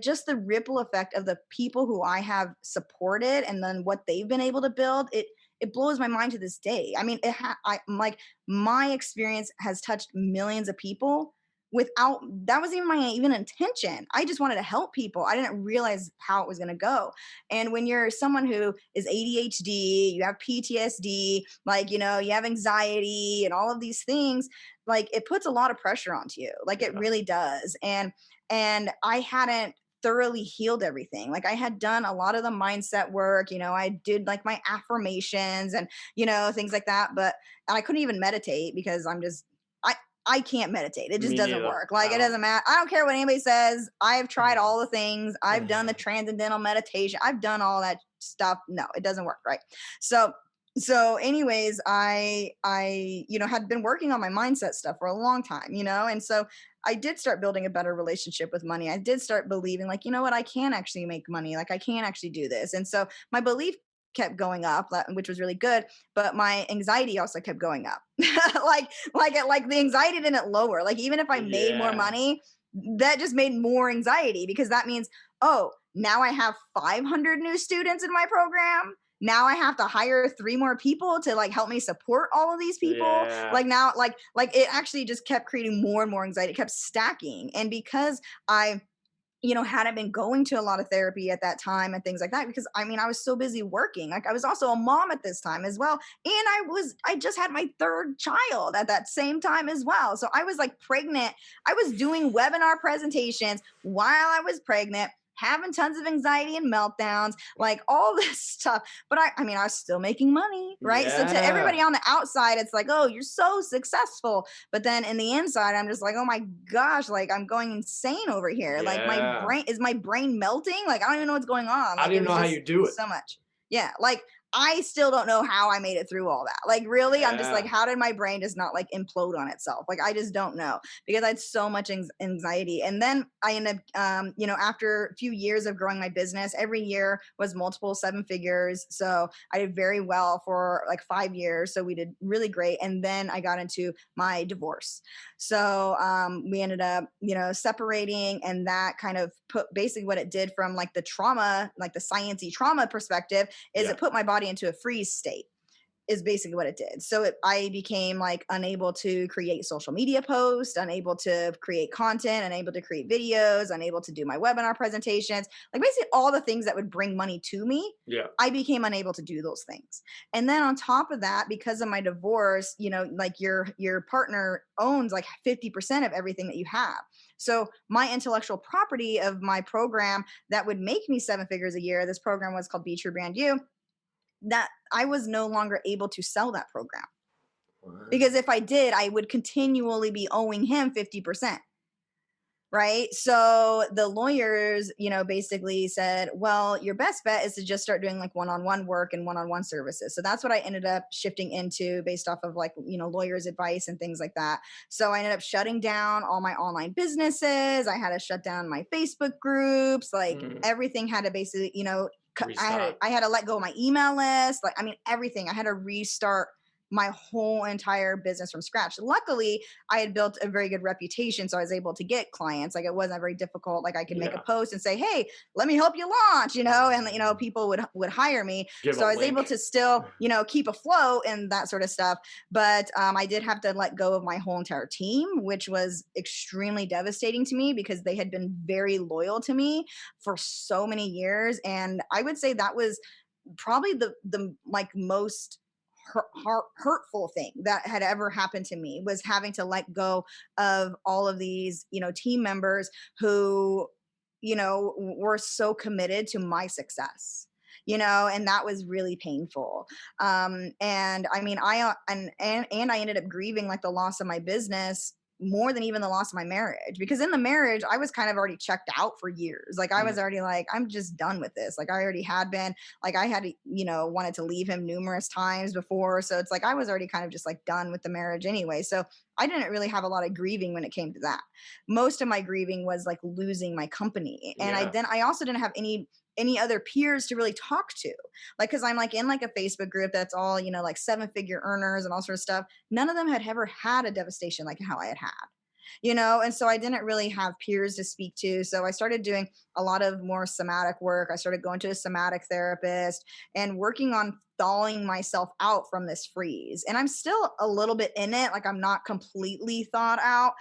[SPEAKER 2] just the ripple effect of the people who I have supported and then what they've been able to build, it blows my mind to this day. I mean, I'm like, my experience has touched millions of people without, that wasn't even my even intention. I just wanted to help people. I didn't realize how it was going to go. And when you're someone who is ADHD, you have PTSD, like, you have anxiety and all of these things, like it puts a lot of pressure onto you. Like it
[SPEAKER 1] Yeah.
[SPEAKER 2] really does. And I hadn't thoroughly healed everything. Like I had done a lot of the mindset work, I did like my affirmations and, things like that, but I couldn't even meditate because I can't meditate. It just
[SPEAKER 1] Me
[SPEAKER 2] doesn't
[SPEAKER 1] neither.
[SPEAKER 2] work. Like
[SPEAKER 1] I
[SPEAKER 2] it
[SPEAKER 1] don't.
[SPEAKER 2] doesn't matter. I don't care what anybody says. I've tried all the things. I've done the transcendental meditation. I've done all that stuff. No, it doesn't work. Right. So anyways, I had been working on my mindset stuff for a long time, and so I did start building a better relationship with money. I did start believing like, you know what, I can actually make money. Like I can actually do this. And so my belief kept going up, which was really good, but my anxiety also kept going up. like the anxiety didn't lower. Like even if I made more
[SPEAKER 1] Yeah.
[SPEAKER 2] money, that just made more anxiety, because that means, oh, now I have 500 new students in my program. Now I have to hire 3 more people to like help me support all of these people.
[SPEAKER 1] Yeah.
[SPEAKER 2] Like now, like it actually just kept creating more and more anxiety. It kept stacking. And because I hadn't been going to a lot of therapy at that time and things like that, because I mean, I was so busy working. Like I was also a mom at this time as well. And I just had my 3rd child at that same time as well. So I was like pregnant. I was doing webinar presentations while I was pregnant, having tons of anxiety and meltdowns, like all this stuff. But I mean, I was still making money, right? So to everybody
[SPEAKER 1] Yeah.
[SPEAKER 2] on the outside, it's like, oh, you're so successful. But then in the inside, I'm just like, oh my gosh, like I'm going insane over here. Like
[SPEAKER 1] Yeah.
[SPEAKER 2] my brain melting? Like I don't even know what's going on.
[SPEAKER 1] I
[SPEAKER 2] Like
[SPEAKER 1] don't
[SPEAKER 2] it
[SPEAKER 1] even
[SPEAKER 2] was
[SPEAKER 1] know how
[SPEAKER 2] just
[SPEAKER 1] you do it.
[SPEAKER 2] so much. Yeah. Like I still don't know how I made it through all that. Like really, I'm just like,
[SPEAKER 1] Yeah.
[SPEAKER 2] how did my brain just not like implode on itself? Like I just don't know, because I had so much anxiety. And then I ended up, after a few years of growing my business, every year was multiple 7 figures. So I did very well for like 5 years. So we did really great. And then I got into my divorce. So we ended up, separating, and that kind of put basically what it did from like the trauma, like the sciencey trauma perspective, is
[SPEAKER 1] Yeah.
[SPEAKER 2] it put my body into a freeze state, is basically what it did. So I became like unable to create social media posts, unable to create content, unable to create videos, unable to do my webinar presentations, like basically all the things that would bring money to me.
[SPEAKER 1] Yeah.
[SPEAKER 2] I became unable to do those things. And then on top of that, because of my divorce, like your partner owns like 50% of everything that you have. So my intellectual property of my program that would make me 7 figures a year, this program was called Be True Brand You, that I was no longer able to sell that program. Because if I did, I would continually be owing him 50%. Right. So the lawyers, basically said, well, your best bet is to just start doing like one on one work and one on one services. So that's what I ended up shifting into based off of like, lawyers' advice and things like that. So I ended up shutting down all my online businesses. I had to shut down my Facebook groups, like
[SPEAKER 1] Mm,
[SPEAKER 2] everything had to basically,
[SPEAKER 1] restart.
[SPEAKER 2] I had to let go of my email list. Like, I mean, everything. I had to restart my whole entire business from scratch. Luckily, I had built a very good reputation, so I was able to get clients. Like it wasn't very difficult. Like I could make a
[SPEAKER 1] Yeah.
[SPEAKER 2] post and say, "Hey, let me help you launch," and people would hire me.
[SPEAKER 1] Give a
[SPEAKER 2] So I was able
[SPEAKER 1] link.
[SPEAKER 2] to still, keep afloat and that sort of stuff. But I did have to let go of my whole entire team, which was extremely devastating to me because they had been very loyal to me for so many years, and I would say that was probably the like most hurtful thing that had ever happened to me, was having to let go of all of these team members who were so committed to my success, and that was really painful. And I mean, and I ended up grieving like the loss of my business more than even the loss of my marriage, because in the marriage I was kind of already checked out for years. Like I was
[SPEAKER 1] Mm,
[SPEAKER 2] already like, I'm just done with this. Like I already had been, like I had, wanted to leave him numerous times before. So it's like I was already kind of just like done with the marriage anyway. So I didn't really have a lot of grieving when it came to that. Most of my grieving was like losing my company. And
[SPEAKER 1] yeah.
[SPEAKER 2] I also didn't have any other peers to really talk to. Like, cause I'm like in like a Facebook group that's all, like 7-figure earners and all sort of stuff. None of them had ever had a devastation like how I had had. And so I didn't really have peers to speak to. So I started doing a lot of more somatic work. I started going to a somatic therapist and working on thawing myself out from this freeze. And I'm still a little bit in it. Like I'm not completely thawed out.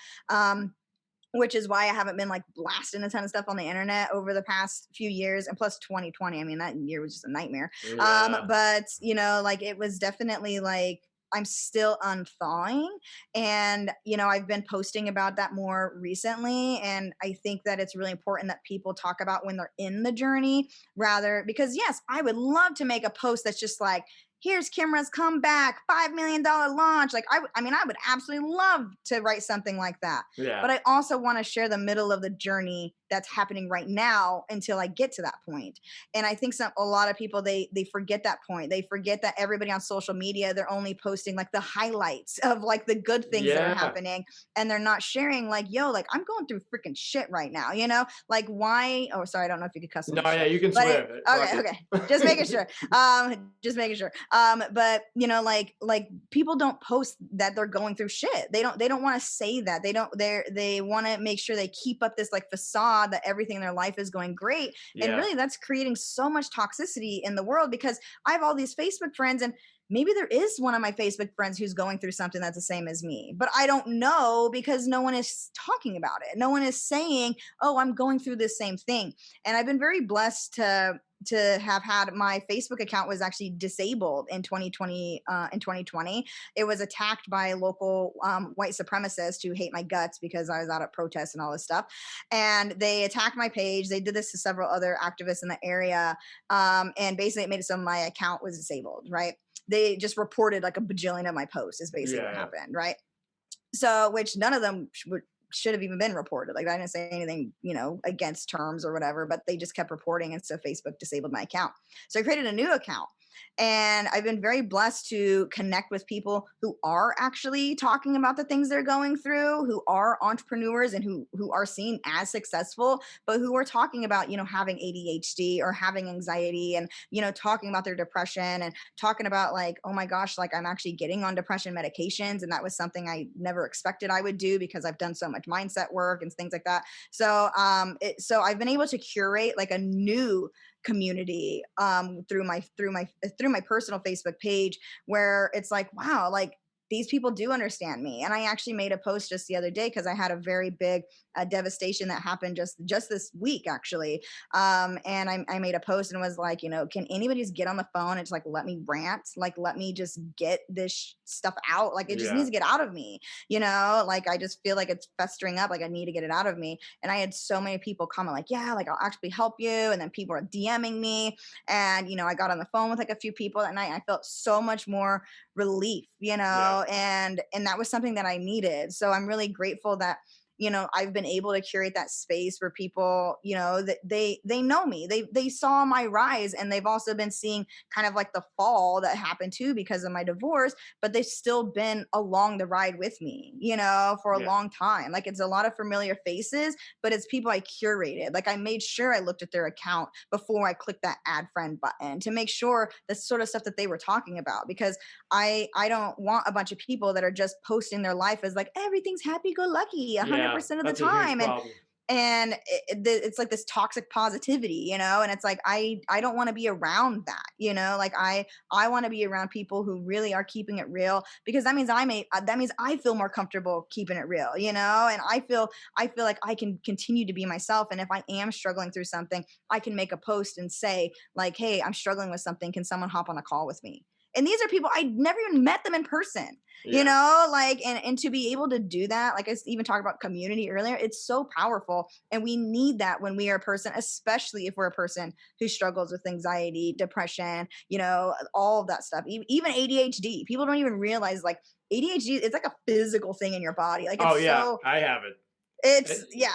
[SPEAKER 2] Which is why I haven't been like blasting a ton of stuff on the internet over the past few years. And plus 2020, I mean, that year was just a nightmare.
[SPEAKER 1] Yeah.
[SPEAKER 2] But like it was definitely like I'm still unthawing. And, I've been posting about that more recently. And I think that it's really important that people talk about when they're in the journey, rather, because yes, I would love to make a post that's just like, here's Kimra's comeback, $5 million launch. Like I mean, I would absolutely love to write something like that.
[SPEAKER 1] Yeah.
[SPEAKER 2] But I also want to share the middle of the journey that's happening right now until I get to that point. And I think a lot of people, they forget that point. They forget that everybody on social media, they're only posting like the highlights of like the good things that are
[SPEAKER 1] Yeah.
[SPEAKER 2] happening, and they're not sharing like, yo, like I'm going through freaking shit right now, like why, oh sorry, I don't know if you could cuss on
[SPEAKER 1] No,
[SPEAKER 2] this
[SPEAKER 1] yeah,
[SPEAKER 2] shit,
[SPEAKER 1] you can
[SPEAKER 2] but
[SPEAKER 1] swear. Fuck
[SPEAKER 2] okay,
[SPEAKER 1] it.
[SPEAKER 2] okay, just making sure. Just making sure. But like people don't post that they're going through shit. They don't want to say that. They want to make sure they keep up this like facade that everything in their life is going great. And
[SPEAKER 1] Yeah.
[SPEAKER 2] really that's creating so much toxicity in the world, because I have all these Facebook friends, and maybe there is one of my Facebook friends who's going through something that's the same as me, but I don't know because no one is talking about it. No one is saying, oh, I'm going through this same thing. And I've been very blessed to have had my Facebook account was actually disabled in 2020. In 2020, it was attacked by local white supremacists who hate my guts because I was out at protests and all this stuff. And they attacked my page. They did this to several other activists in the area. And basically it made it so my account was disabled, right? They just reported like a bajillion of my posts is basically what
[SPEAKER 1] Yeah.
[SPEAKER 2] happened, right? So, which none of them should have even been reported. Like I didn't say anything, against terms or whatever, but they just kept reporting. And so Facebook disabled my account. So I created a new account. And I've been very blessed to connect with people who are actually talking about the things they're going through, who are entrepreneurs and who are seen as successful, but who are talking about, having ADHD or having anxiety, and, talking about their depression, and talking about like, oh my gosh, like I'm actually getting on depression medications. And that was something I never expected I would do because I've done so much mindset work and things like that. So, so I've been able to curate like a new community through my personal Facebook page, where it's like, wow, like these people do understand me. And I actually made a post just the other day because I had a very big a devastation that happened just this week actually. And I made a post and was like, can anybody just get on the phone and just like let me rant, like let me just get this stuff out, like it just needs
[SPEAKER 1] Yeah.
[SPEAKER 2] to get out of me, like I just feel like it's festering up, like I need to get it out of me. And I had so many people comment like, yeah, like I'll actually help you, and then people are DMing me, and I got on the phone with like a few people that night. I felt so much more relief,
[SPEAKER 1] Yeah.
[SPEAKER 2] and that was something that I needed. So I'm really grateful that I've been able to curate that space for people, that they know me, they saw my rise, and they've also been seeing kind of like the fall that happened too because of my divorce, but they've still been along the ride with me, for a
[SPEAKER 1] Yeah.
[SPEAKER 2] long time. Like it's a lot of familiar faces, but it's people I curated. Like I made sure I looked at their account before I clicked that add friend button to make sure the sort of stuff that they were talking about, because I don't want a bunch of people that are just posting their life as like everything's happy go lucky
[SPEAKER 1] Yeah.
[SPEAKER 2] 100% of the
[SPEAKER 1] That's a huge
[SPEAKER 2] time,
[SPEAKER 1] problem.
[SPEAKER 2] and it's like this toxic positivity, and it's like I don't want to be around that, like I want to be around people who really are keeping it real, because that means I feel more comfortable keeping it real, and I feel like I can continue to be myself, and if I am struggling through something, I can make a post and say like, hey, I'm struggling with something, can someone hop on a call with me? And these are people I never even met them in person,
[SPEAKER 1] Yeah.
[SPEAKER 2] like, and to be able to do that, like I even talked about community earlier, it's so powerful, and we need that when we are a person, especially if we're a person who struggles with anxiety, depression, all of that stuff. Even ADHD, people don't even realize like ADHD, it's like a physical thing in your body, like
[SPEAKER 1] Oh
[SPEAKER 2] it's
[SPEAKER 1] yeah,
[SPEAKER 2] so,
[SPEAKER 1] I have it.
[SPEAKER 2] it's,
[SPEAKER 1] It-
[SPEAKER 2] yeah,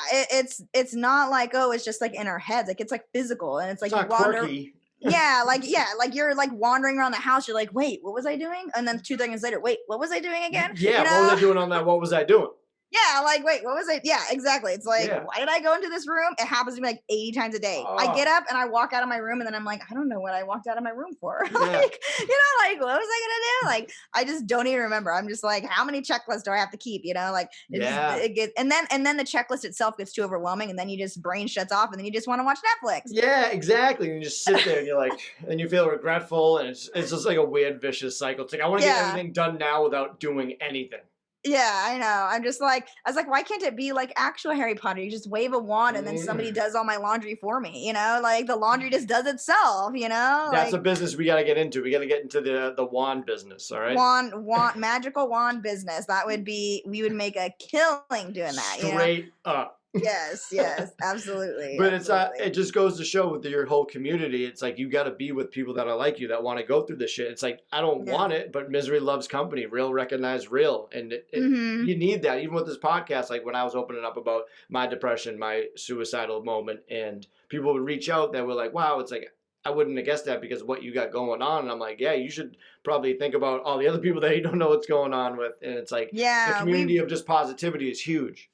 [SPEAKER 2] it's not like, oh, it's just like in our heads, like it's like physical, and it's
[SPEAKER 1] It's
[SPEAKER 2] like you
[SPEAKER 1] not
[SPEAKER 2] wander.
[SPEAKER 1] quirky.
[SPEAKER 2] Yeah, like you're like wandering around the house. You're like, wait, what was I doing? And then 2 seconds later, wait, what was I doing again?
[SPEAKER 1] Yeah. What was I doing on that? What was I doing?
[SPEAKER 2] Yeah, like, wait, what was I? Yeah, exactly. It's like,
[SPEAKER 1] Yeah.
[SPEAKER 2] why did I go into this room? It happens to me like 80 times a day. I get
[SPEAKER 1] Oh.
[SPEAKER 2] up and I walk out of my room, and then I'm like, I don't know what I walked out of my room for. Like,
[SPEAKER 1] Yeah.
[SPEAKER 2] like, what was I gonna do? Like, I just don't even remember. I'm just like, how many checklists do I have to keep? Like
[SPEAKER 1] Yeah.
[SPEAKER 2] it gets, and then the checklist itself gets too overwhelming, and then you just brain shuts off, and then you just want to watch Netflix.
[SPEAKER 1] Yeah, exactly. And you just sit there and you're like, and you feel regretful, and it's just like a weird vicious cycle. It's like I want to get
[SPEAKER 2] Yeah.
[SPEAKER 1] everything done now without doing anything.
[SPEAKER 2] Yeah, I know. I was like, why can't it be like actual Harry Potter? You just wave a wand and then somebody
[SPEAKER 1] Mm.
[SPEAKER 2] does all my laundry for me, like the laundry just does itself,
[SPEAKER 1] That's a
[SPEAKER 2] like
[SPEAKER 1] business we got to get into. We got to get into the wand business. All right.
[SPEAKER 2] wand, magical wand business. That would be, we would make a killing doing that.
[SPEAKER 1] Straight up.
[SPEAKER 2] Yes, yes, absolutely,
[SPEAKER 1] But it
[SPEAKER 2] absolutely.
[SPEAKER 1] just goes to show with your whole community, it's like you got to be with people that are like you, that want to go through this shit. It's like I don't
[SPEAKER 2] Yeah.
[SPEAKER 1] want it, but misery loves company. Real recognize real, and
[SPEAKER 2] Hmm.
[SPEAKER 1] you need that. Even with this podcast, like when I was opening up about my depression, my suicidal moment, and people would reach out that were like, "Wow," it's like I wouldn't have guessed that because of what you got going on. And I'm like, yeah, you should probably think about all the other people that you don't know what's going on with. And it's like the
[SPEAKER 2] Yeah,
[SPEAKER 1] community of just positivity is huge.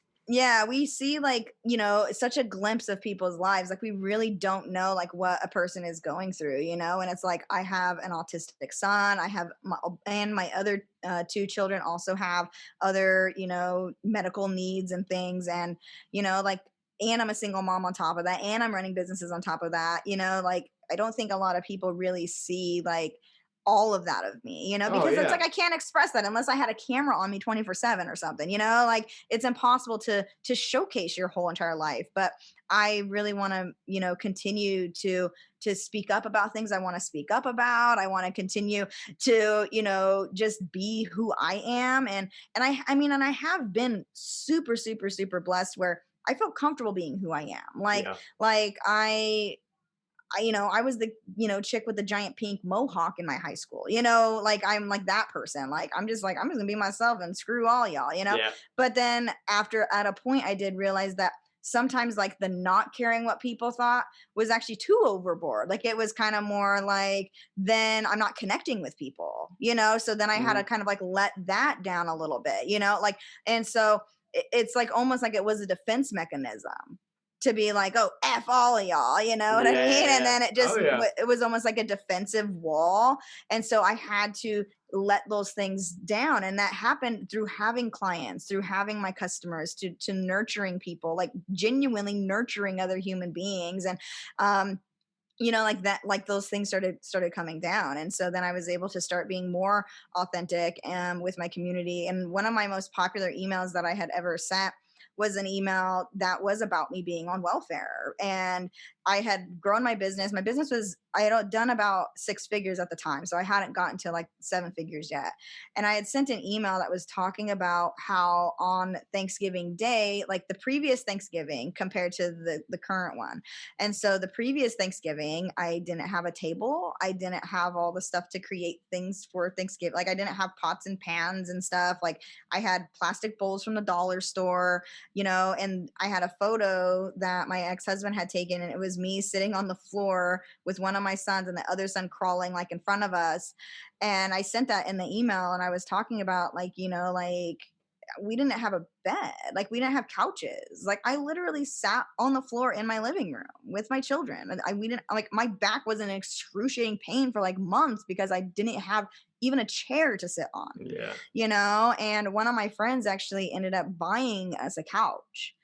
[SPEAKER 2] we see like, such a glimpse of people's lives, like we really don't know like what a person is going through, and it's like I have an autistic son, and my other two children also have other, medical needs and things, and like, and I'm a single mom on top of that, and I'm running businesses on top of that, like I don't think a lot of people really see like all of that of me,
[SPEAKER 1] Oh
[SPEAKER 2] because it's
[SPEAKER 1] yeah.
[SPEAKER 2] like I can't express that unless I had a camera on me 24/7 or something, like it's impossible to showcase your whole entire life. But I really want to, continue to speak up about things I want to speak up about. I want to continue to, just be who I am. And I have been super, super, super blessed where I feel comfortable being who I am.
[SPEAKER 1] Yeah.
[SPEAKER 2] Like I was the, chick with the giant pink mohawk in my high school, like I'm like that person. Like, I'm just gonna be myself and screw all y'all.
[SPEAKER 1] Yeah.
[SPEAKER 2] But then at a point, I did realize that sometimes like the not caring what people thought was actually too overboard. Like it was kind of more like, then I'm not connecting with people, so then I had to
[SPEAKER 1] Mhm.
[SPEAKER 2] kind of like let that down a little bit, like, and so it's like almost like it was a defense mechanism to be like, oh, F all of y'all, you know what I
[SPEAKER 1] Yeah,
[SPEAKER 2] mean?
[SPEAKER 1] yeah,
[SPEAKER 2] And
[SPEAKER 1] yeah.
[SPEAKER 2] then it
[SPEAKER 1] Oh
[SPEAKER 2] just,
[SPEAKER 1] yeah.
[SPEAKER 2] it was almost like a defensive wall. And so I had to let those things down. And that happened through having clients, through having my customers, to nurturing people, like genuinely nurturing other human beings. And, like that, like those things started coming down. And so then I was able to start being more authentic with my community. And one of my most popular emails that I had ever sent was an email that was about me being on welfare. And I had grown my business. My business was, I had done about 6 figures at the time. So I hadn't gotten to like 7 figures yet. And I had sent an email that was talking about how on Thanksgiving Day, like the previous Thanksgiving compared to the current one. And so the previous Thanksgiving, I didn't have a table. I didn't have all the stuff to create things for Thanksgiving. Like I didn't have pots and pans and stuff. Like I had plastic bowls from the dollar store, and I had a photo that my ex-husband had taken, and it was me sitting on the floor with one of my sons and the other son crawling like in front of us. And I sent that in the email, and I was talking about like, like we didn't have a bed, like we didn't have couches. Like I literally sat on the floor in my living room with my children. And we didn't, like, my back was in excruciating pain for like months because I didn't have even a chair to sit on.
[SPEAKER 1] Yeah.
[SPEAKER 2] And one of my friends actually ended up buying us a couch.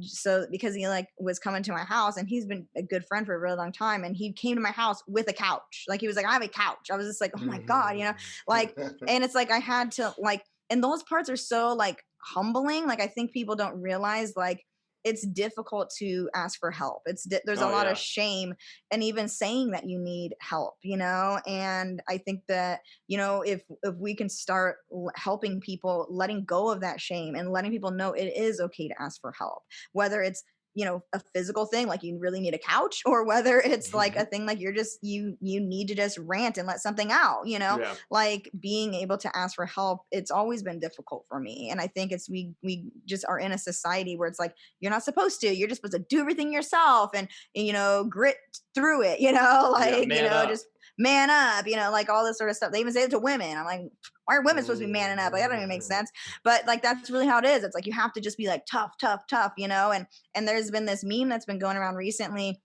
[SPEAKER 2] So because he like was coming to my house, and he's been a good friend for a really long time, and he came to my house with a couch. Like he was like, I have a couch. I was just like, oh my God, like, and it's like I had to like, and those parts are so like humbling. Like I think people don't realize like it's difficult to ask for help. There's a
[SPEAKER 1] Oh
[SPEAKER 2] lot of
[SPEAKER 1] yeah.
[SPEAKER 2] shame, and even saying that you need help, and I think that, if we can start helping people, letting go of that shame and letting people know it is okay to ask for help, whether it's a physical thing like you really need a couch, or whether it's like a thing like you need to just rant and let something out,
[SPEAKER 1] Yeah.
[SPEAKER 2] like being able to ask for help. It's always been difficult for me, and I think it's we just are in a society where it's like you're not supposed to, you're just supposed to do everything yourself and grit through it,
[SPEAKER 1] Yeah.
[SPEAKER 2] like
[SPEAKER 1] Man up.
[SPEAKER 2] just man up, like all this sort of stuff. They even say it to women. I'm like, why are women supposed to be manning up? Like that don't even make sense. But like that's really how it is. It's like you have to just be like tough, tough, tough, and there's been this meme that's been going around recently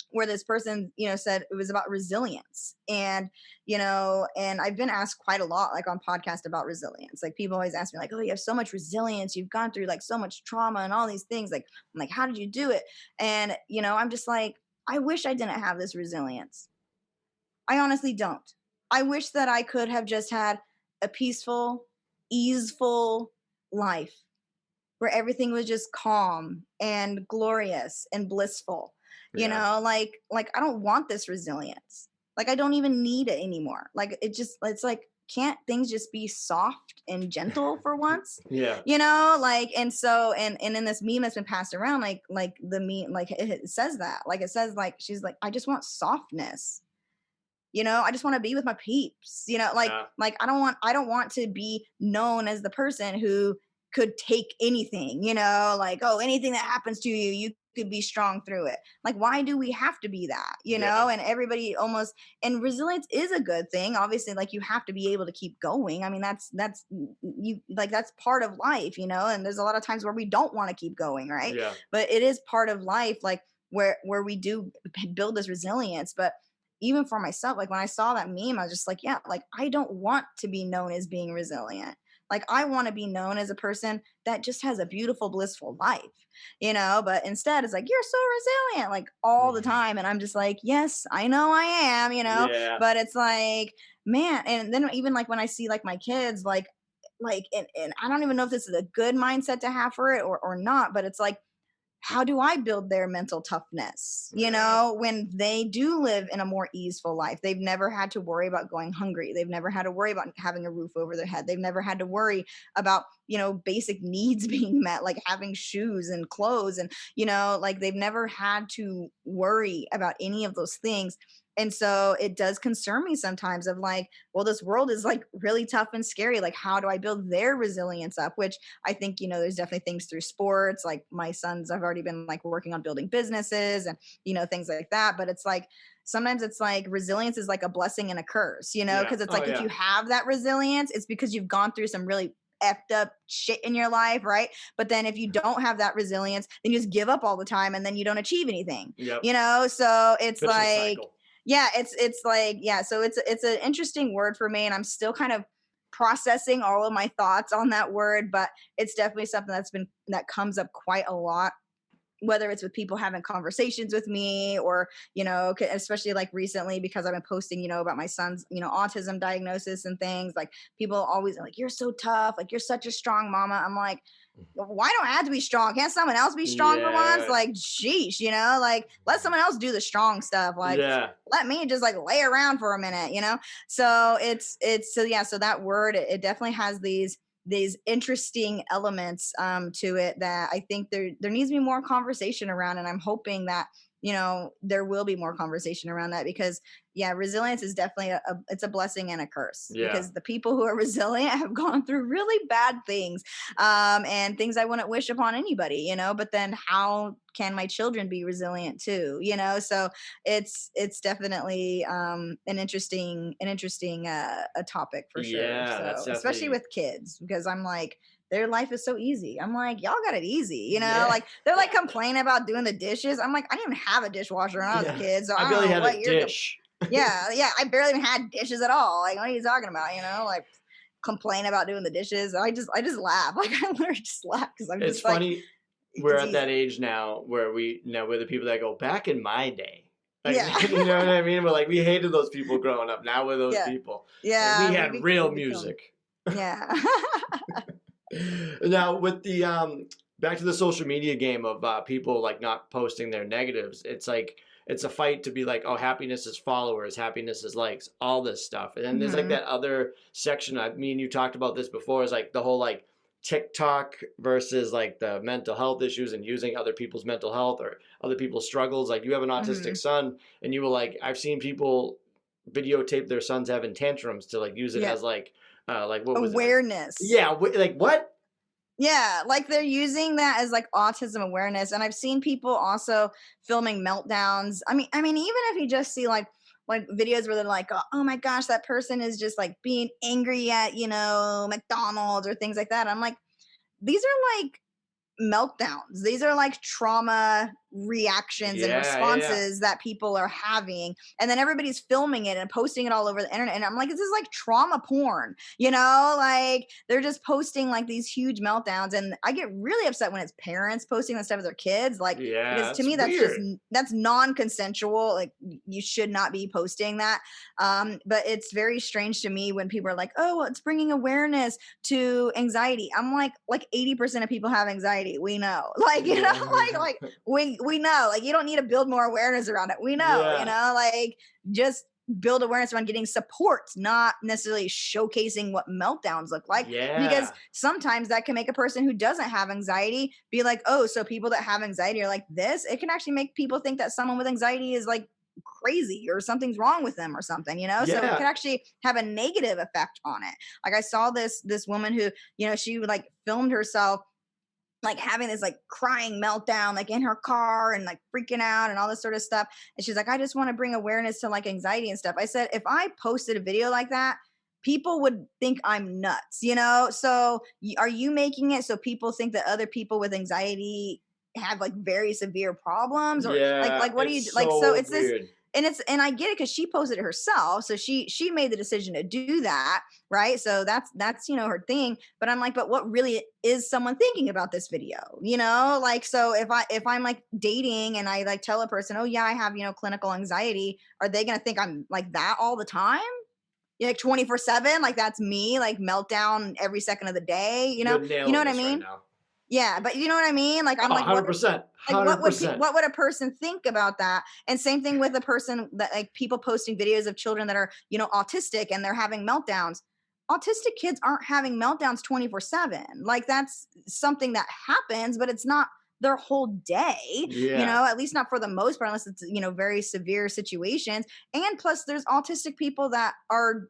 [SPEAKER 2] where this person, said it was about resilience. And, and I've been asked quite a lot, like on podcasts about resilience. Like people always ask me like, oh, you have so much resilience. You've gone through like so much trauma and all these things. Like, I'm like, how did you do it? And, I'm just like, I wish I didn't have this resilience. I honestly don't. I wish that I could have just had a peaceful, easeful life where everything was just calm and glorious and blissful.
[SPEAKER 1] Yeah.
[SPEAKER 2] Like I don't want this resilience. Like I don't even need it anymore. Like it's like, can't things just be soft and gentle for once?
[SPEAKER 1] Yeah.
[SPEAKER 2] Like, and so and in this meme that's been passed around, like the meme, like it says that, like it says like she's like, I just want softness. I just want to be with my peeps,
[SPEAKER 1] Yeah.
[SPEAKER 2] like I don't want to be known as the person who could take anything, like, oh, anything that happens to you, you could be strong through it. Like, why do we have to be that,
[SPEAKER 1] Yeah.
[SPEAKER 2] and everybody almost, and resilience is a good thing. Obviously, like you have to be able to keep going. I mean, that's you like that's part of life, and there's a lot of times where we don't want to keep going, right?
[SPEAKER 1] Yeah.
[SPEAKER 2] But it is part of life, like where we do build this resilience. But even for myself, like when I saw that meme, I was just like, yeah, like I don't want to be known as being resilient. Like I want to be known as a person that just has a beautiful, blissful life, but instead it's like, you're so resilient, like all the time. And I'm just like, yes, I know I am,
[SPEAKER 1] Yeah.
[SPEAKER 2] but it's like, man. And then even like when I see like my kids, and I don't even know if this is a good mindset to have for it or not, but it's like, how do I build their mental toughness?
[SPEAKER 1] Yeah.
[SPEAKER 2] When they do live in a more easeful life, they've never had to worry about going hungry. They've never had to worry about having a roof over their head. They've never had to worry about, basic needs being met, like having shoes and clothes. And, like they've never had to worry about any of those things. And so it does concern me sometimes of like, well, this world is like really tough and scary. Like, how do I build their resilience up? Which I think, there's definitely things through sports. Like my sons have already been like working on building businesses and, things like that. But it's like, sometimes it's like resilience is like a blessing and a curse,
[SPEAKER 1] Yeah.
[SPEAKER 2] because it's
[SPEAKER 1] Oh
[SPEAKER 2] like, if you
[SPEAKER 1] yeah.
[SPEAKER 2] have that resilience, it's because you've gone through some really effed up shit in your life, right? But then if you don't have that resilience, then you just give up all the time and then you don't achieve anything,
[SPEAKER 1] Yep.
[SPEAKER 2] So it's
[SPEAKER 1] Vicious
[SPEAKER 2] like,
[SPEAKER 1] cycle.
[SPEAKER 2] yeah, it's like, yeah, so it's an interesting word for me, and I'm still kind of processing all of my thoughts on that word, but it's definitely something that comes up quite a lot, whether it's with people having conversations with me or, especially like recently because I've been posting, about my son's, autism diagnosis and things. Like people always are like, you're so tough, like you're such a strong mama. I'm like, why don't I have to be strong? Can't someone else be strong for once?
[SPEAKER 1] Yeah.
[SPEAKER 2] Like, sheesh, you know, like let someone else do the strong stuff. Like,
[SPEAKER 1] Yeah.
[SPEAKER 2] let me just like lay around for a minute, you know? So so yeah, so that word, it definitely has these interesting elements to it that I think there needs to be more conversation around. And I'm hoping that, you know, there will be more conversation around that, because yeah, resilience is definitely it's a blessing and a curse,
[SPEAKER 1] Yeah.
[SPEAKER 2] because the people who are resilient have gone through really bad things, and things I wouldn't wish upon anybody, you know. But then how can my children be resilient too, you know? So it's definitely an interesting a topic for sure.
[SPEAKER 1] Yeah, that's
[SPEAKER 2] So especially
[SPEAKER 1] definitely
[SPEAKER 2] with kids, because I'm like, their life is so easy. I'm like, y'all got it easy, you know?
[SPEAKER 1] yeah.
[SPEAKER 2] Like they're like complaining about doing the dishes. I'm like, I didn't even have a dishwasher when I was a
[SPEAKER 1] Yeah.
[SPEAKER 2] kid, so
[SPEAKER 1] I
[SPEAKER 2] I don't
[SPEAKER 1] barely
[SPEAKER 2] know
[SPEAKER 1] had a
[SPEAKER 2] what you're.
[SPEAKER 1] dish.
[SPEAKER 2] Yeah, yeah. I barely even had dishes at all. Like, what are you talking about? You know, like complain about doing the dishes. I just laugh. Like I literally just laugh because I'm
[SPEAKER 1] It's
[SPEAKER 2] just like,
[SPEAKER 1] funny, we're
[SPEAKER 2] it's
[SPEAKER 1] at that
[SPEAKER 2] easy.
[SPEAKER 1] age now where we're the people that go back in my day. Like,
[SPEAKER 2] Yeah,
[SPEAKER 1] you know what I mean? We're like, we hated those people growing up. Now we're those
[SPEAKER 2] yeah,
[SPEAKER 1] people. Like, we
[SPEAKER 2] yeah.
[SPEAKER 1] had real
[SPEAKER 2] We become,
[SPEAKER 1] music.
[SPEAKER 2] yeah.
[SPEAKER 1] Now with the back to the social media game of people like not posting their negatives, it's like it's a fight to be like, oh, happiness is followers, happiness is likes, all this stuff. And then there's like
[SPEAKER 2] Hmm.
[SPEAKER 1] that other section, me and you talked about this before, is like the whole like TikTok versus like the mental health issues and using other people's mental health or other people's struggles. Like you have an autistic
[SPEAKER 2] Hmm.
[SPEAKER 1] son and you were like, I've seen people videotape their sons having tantrums to like use it
[SPEAKER 2] Yeah,
[SPEAKER 1] as like what was it like,
[SPEAKER 2] awareness.
[SPEAKER 1] yeah, like what?
[SPEAKER 2] Yeah, like they're using that as like autism awareness. And I've seen people also filming meltdowns. I mean, even if you just see like videos where they're like, oh my gosh, that person is just like being angry at, you know, McDonald's or things like that. I'm like, these are like meltdowns. These are like trauma reactions and
[SPEAKER 1] Yeah, yeah, yeah.
[SPEAKER 2] responses that people are having. And then everybody's filming it and posting it all over the internet. And I'm like, this is like trauma porn, you know? Like they're just posting like these huge meltdowns. And I get really upset when it's parents posting that stuff with their kids. Like,
[SPEAKER 1] Yeah,
[SPEAKER 2] because to
[SPEAKER 1] that's
[SPEAKER 2] me,
[SPEAKER 1] weird.
[SPEAKER 2] that's non-consensual. Like you should not be posting that. But it's very strange to me when people are like, oh, well, it's bringing awareness to anxiety. I'm like 80% of people have anxiety. We know. Like, you know,
[SPEAKER 1] Yeah.
[SPEAKER 2] like we know. Like you don't need to build more awareness around it. We know, you
[SPEAKER 1] Yeah.
[SPEAKER 2] know, like just build awareness around getting support, not necessarily showcasing what meltdowns look like. Because
[SPEAKER 1] Yeah.
[SPEAKER 2] sometimes that can make a person who doesn't have anxiety be like, oh, so people that have anxiety are like this. It can actually make people think that someone with anxiety is like crazy or something's wrong with them or something, you know. So it could
[SPEAKER 1] Yeah.
[SPEAKER 2] actually have a negative effect on it. Like I saw this woman who, you know, she like filmed herself like having this like crying meltdown like in her car and like freaking out and all this sort of stuff. And she's like, I just want to bring awareness to like anxiety and stuff. I said, if I posted a video like that, people would think I'm nuts, you know. So are you making it so people think that other people with anxiety have like very severe problems, or
[SPEAKER 1] Yeah.
[SPEAKER 2] like what do you
[SPEAKER 1] It's
[SPEAKER 2] like? So
[SPEAKER 1] so
[SPEAKER 2] it's this.
[SPEAKER 1] weird.
[SPEAKER 2] And I get it because she posted it herself, so she made the decision to do that, right? So that's you know her thing. But I'm like, but what really is someone thinking about this video, you know? Like, so if I'm like dating and I like tell a person, oh yeah, I have, you know, clinical anxiety, are they gonna think I'm like that all the time? Yeah, like 24/7, like that's me, like meltdown every second of the day, you know?
[SPEAKER 1] You're
[SPEAKER 2] You know
[SPEAKER 1] nailing
[SPEAKER 2] what I
[SPEAKER 1] this right
[SPEAKER 2] mean?
[SPEAKER 1] now.
[SPEAKER 2] Yeah, but you know what I mean? Like I'm
[SPEAKER 1] Oh,
[SPEAKER 2] like, what
[SPEAKER 1] 100%.
[SPEAKER 2] like
[SPEAKER 1] 100%.
[SPEAKER 2] what would a person think about that? And same thing with a person that like people posting videos of children that are, you know, autistic and they're having meltdowns. Autistic kids aren't having meltdowns 24/7. Like that's something that happens, but it's not their whole day, you
[SPEAKER 1] Yeah.
[SPEAKER 2] know, at least not for the most part, unless it's, you know, very severe situations. And plus there's autistic people that are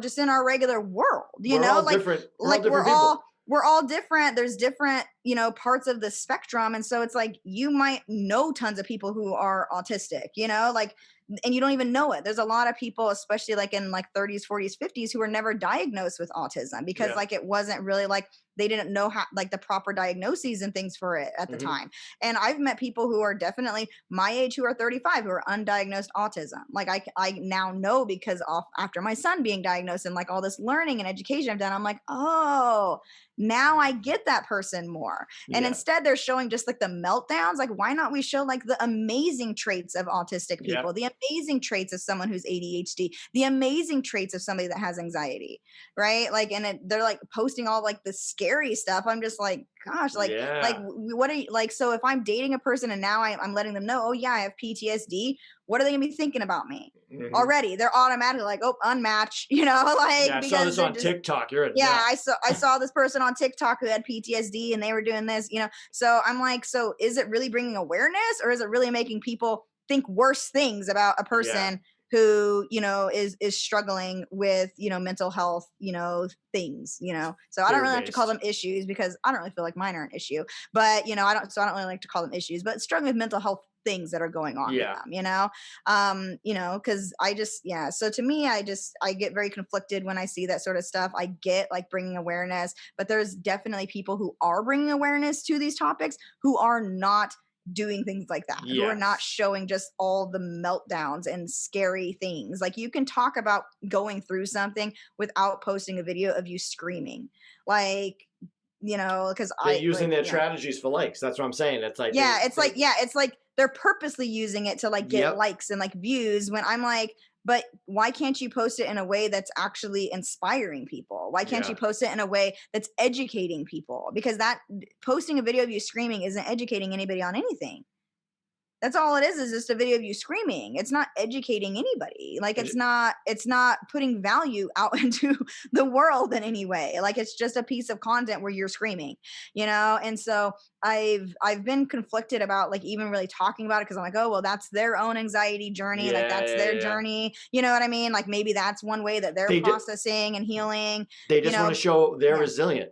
[SPEAKER 2] just in our regular world, you
[SPEAKER 1] We're
[SPEAKER 2] know,
[SPEAKER 1] all different. We're all
[SPEAKER 2] like
[SPEAKER 1] different people.
[SPEAKER 2] we're all different. There's different, you know, parts of the spectrum. And so it's like you might know tons of people who are autistic, you know, like, and you don't even know it. There's a lot of people, especially like in like 30s, 40s, 50s, who were never diagnosed with autism because
[SPEAKER 1] Yeah.
[SPEAKER 2] like it wasn't really like they didn't know how like the proper diagnoses and things for it at the
[SPEAKER 1] Hmm.
[SPEAKER 2] time. And I've met people who are definitely my age who are 35 who are undiagnosed autism. Like I now know because after my son being diagnosed and like all this learning and education I've done, I'm like, oh, now I get that person more. And
[SPEAKER 1] Yeah.
[SPEAKER 2] instead they're showing just like the meltdowns. Like, why not we show like the amazing traits of autistic
[SPEAKER 1] Yeah.
[SPEAKER 2] people, the amazing traits of someone who's ADHD, the amazing traits of somebody that has anxiety, right? Like, and they're like posting all like the scary stuff. I'm just like, gosh,
[SPEAKER 1] Yeah.
[SPEAKER 2] what are you like? So if I'm dating a person and now I'm letting them know, oh yeah, I have PTSD, what are they gonna be thinking about me?
[SPEAKER 1] Hmm.
[SPEAKER 2] Already, they're automatically like, oh, unmatch, you know,
[SPEAKER 1] Yeah,
[SPEAKER 2] like
[SPEAKER 1] I saw
[SPEAKER 2] because
[SPEAKER 1] this
[SPEAKER 2] they're
[SPEAKER 1] on
[SPEAKER 2] just
[SPEAKER 1] TikTok. You're a
[SPEAKER 2] yeah,
[SPEAKER 1] nut.
[SPEAKER 2] I saw this person on TikTok who had PTSD and they were doing this, you know. So I'm like, so is it really bringing awareness or is it really making people think worse things about a
[SPEAKER 1] Yeah.
[SPEAKER 2] person who, you know, is struggling with, you know, mental health, you know, things, you know. So I don't
[SPEAKER 1] Fear
[SPEAKER 2] really like to call
[SPEAKER 1] based.
[SPEAKER 2] them issues because I don't really feel like mine are an issue. But, you know, I don't really like to call them issues, but struggling with mental health things that are going on with
[SPEAKER 1] Yeah.
[SPEAKER 2] them, you know, because I just, yeah. So to me, I get very conflicted when I see that sort of stuff. I get like bringing awareness, but there's definitely people who are bringing awareness to these topics who are not doing things like that, who are not
[SPEAKER 1] Yes.
[SPEAKER 2] showing just all the meltdowns and scary things. Like you can talk about going through something without posting a video of you screaming. Like, you know, because
[SPEAKER 1] They're
[SPEAKER 2] I
[SPEAKER 1] using
[SPEAKER 2] like,
[SPEAKER 1] their
[SPEAKER 2] yeah.
[SPEAKER 1] strategies for likes. That's what I'm saying. It's like
[SPEAKER 2] Yeah,
[SPEAKER 1] they
[SPEAKER 2] it's like they're purposely using it to like get
[SPEAKER 1] yep.
[SPEAKER 2] likes and like views when I'm like, but why can't you post it in a way that's actually inspiring people? Why can't you
[SPEAKER 1] Yeah.
[SPEAKER 2] post it in a way that's educating people? Because that posting a video of you screaming isn't educating anybody on anything. That's all it is just a video of you screaming. It's not educating anybody. Like
[SPEAKER 1] It,
[SPEAKER 2] it's not putting value out into the world in any way. Like it's just a piece of content where you're screaming, you know? And so I've been conflicted about like even really talking about it because I'm like, oh well, that's their own anxiety journey. Like
[SPEAKER 1] yeah,
[SPEAKER 2] that's
[SPEAKER 1] yeah,
[SPEAKER 2] their
[SPEAKER 1] yeah.
[SPEAKER 2] journey. You know what I mean? Like maybe that's one way that they're
[SPEAKER 1] They do,
[SPEAKER 2] processing and healing,
[SPEAKER 1] they
[SPEAKER 2] you
[SPEAKER 1] just want
[SPEAKER 2] know.
[SPEAKER 1] to show they're
[SPEAKER 2] Yeah.
[SPEAKER 1] resilient.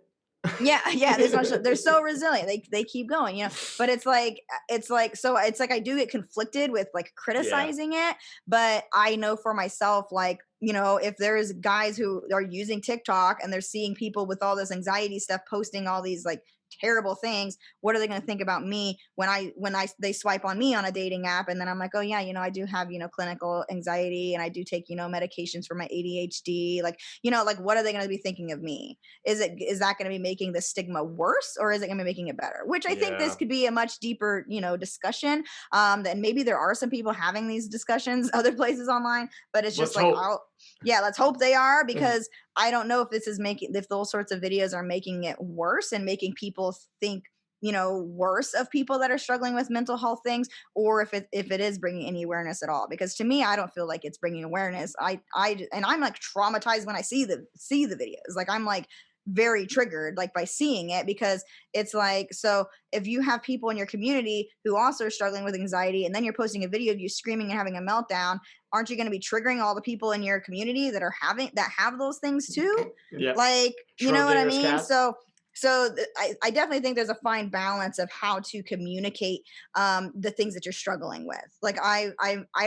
[SPEAKER 2] Yeah, yeah, they're so resilient. They keep going, you know. But it's like I do get conflicted with like
[SPEAKER 1] Yeah.
[SPEAKER 2] criticizing it, but I know for myself, like, you know, if there's guys who are using TikTok and they're seeing people with all this anxiety stuff posting all these like terrible things, what are they going to think about me when I they swipe on me on a dating app and then I'm like, oh yeah, you know, I do have, you know, clinical anxiety and I do take, you know, medications for my ADHD. Like, you know, like what are they going to be thinking of me? Is that going to be making the stigma worse or is it going to be making it better? Which I think this
[SPEAKER 1] Yeah.
[SPEAKER 2] could be a much deeper, you know, discussion. Then maybe there are some people having these discussions other places online, but it's just
[SPEAKER 1] Let's
[SPEAKER 2] like
[SPEAKER 1] hope.
[SPEAKER 2] I'll yeah, let's hope they are because I don't know if this is making if those sorts of videos are making it worse and making people think, you know, worse of people that are struggling with mental health things, or if it is bringing any awareness at all. Because to me, I don't feel like it's bringing awareness. And I'm like traumatized when I see the videos. Like I'm like very triggered like by seeing it because it's like, so if you have people in your community who also are struggling with anxiety and then you're posting a video of you screaming and having a meltdown, aren't you going to be triggering all the people in your community that have those things too?
[SPEAKER 1] Yep.
[SPEAKER 2] Like, you know what I
[SPEAKER 1] Schrodinger's
[SPEAKER 2] mean?
[SPEAKER 1] cat.
[SPEAKER 2] I definitely think there's a fine balance of how to communicate the things that you're struggling with. Like I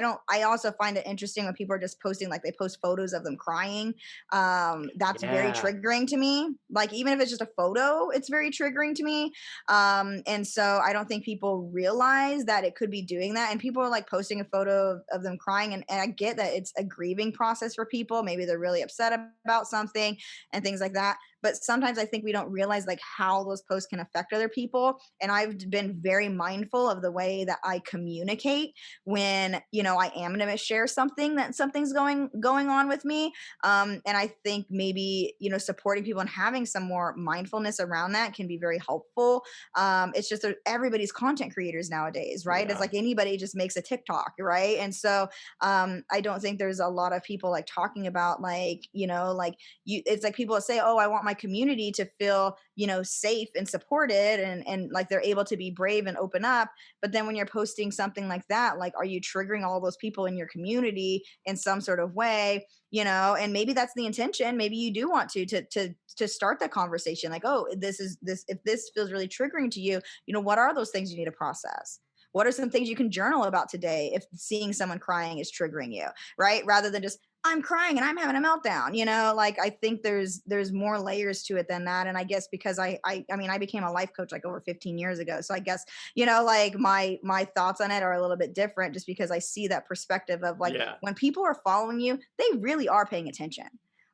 [SPEAKER 2] don't I also find it interesting when people are just posting like they post photos of them crying. That's very
[SPEAKER 1] Yeah.
[SPEAKER 2] triggering to me. Like even if it's just a photo, it's very triggering to me. And so I don't think people realize that it could be doing that. And people are like posting a photo of them crying. And I get that it's a grieving process for people. Maybe they're really upset about something and things like that. But sometimes I think we don't realize like how those posts can affect other people. And I've been very mindful of the way that I communicate when, you know, I am going to share something that something's going on with me. And I think maybe, you know, supporting people and having some more mindfulness around that can be very helpful. It's just that everybody's content creators nowadays, right? It's
[SPEAKER 1] Yeah.
[SPEAKER 2] like anybody just makes a TikTok, right? And so I don't think there's a lot of people like talking about like, you know, like it's like people say, oh, I want my community to feel, you know, safe and supported and like they're able to be brave and open up. But then when you're posting something like that, like, are you triggering all those people in your community in some sort of way? You know, and maybe that's the intention. Maybe you do want to start the conversation like, oh, this if this feels really triggering to you, you know, what are those things you need to process? What are some things you can journal about today if seeing someone crying is triggering you, right? Rather than just I'm crying and I'm having a meltdown, you know, like I think there's more layers to it than that. And I guess because I mean, I became a life coach like over 15 years ago. So I guess, you know, like my thoughts on it are a little bit different just because I see that perspective of like
[SPEAKER 1] Yeah.
[SPEAKER 2] when people are following you, they really are paying attention.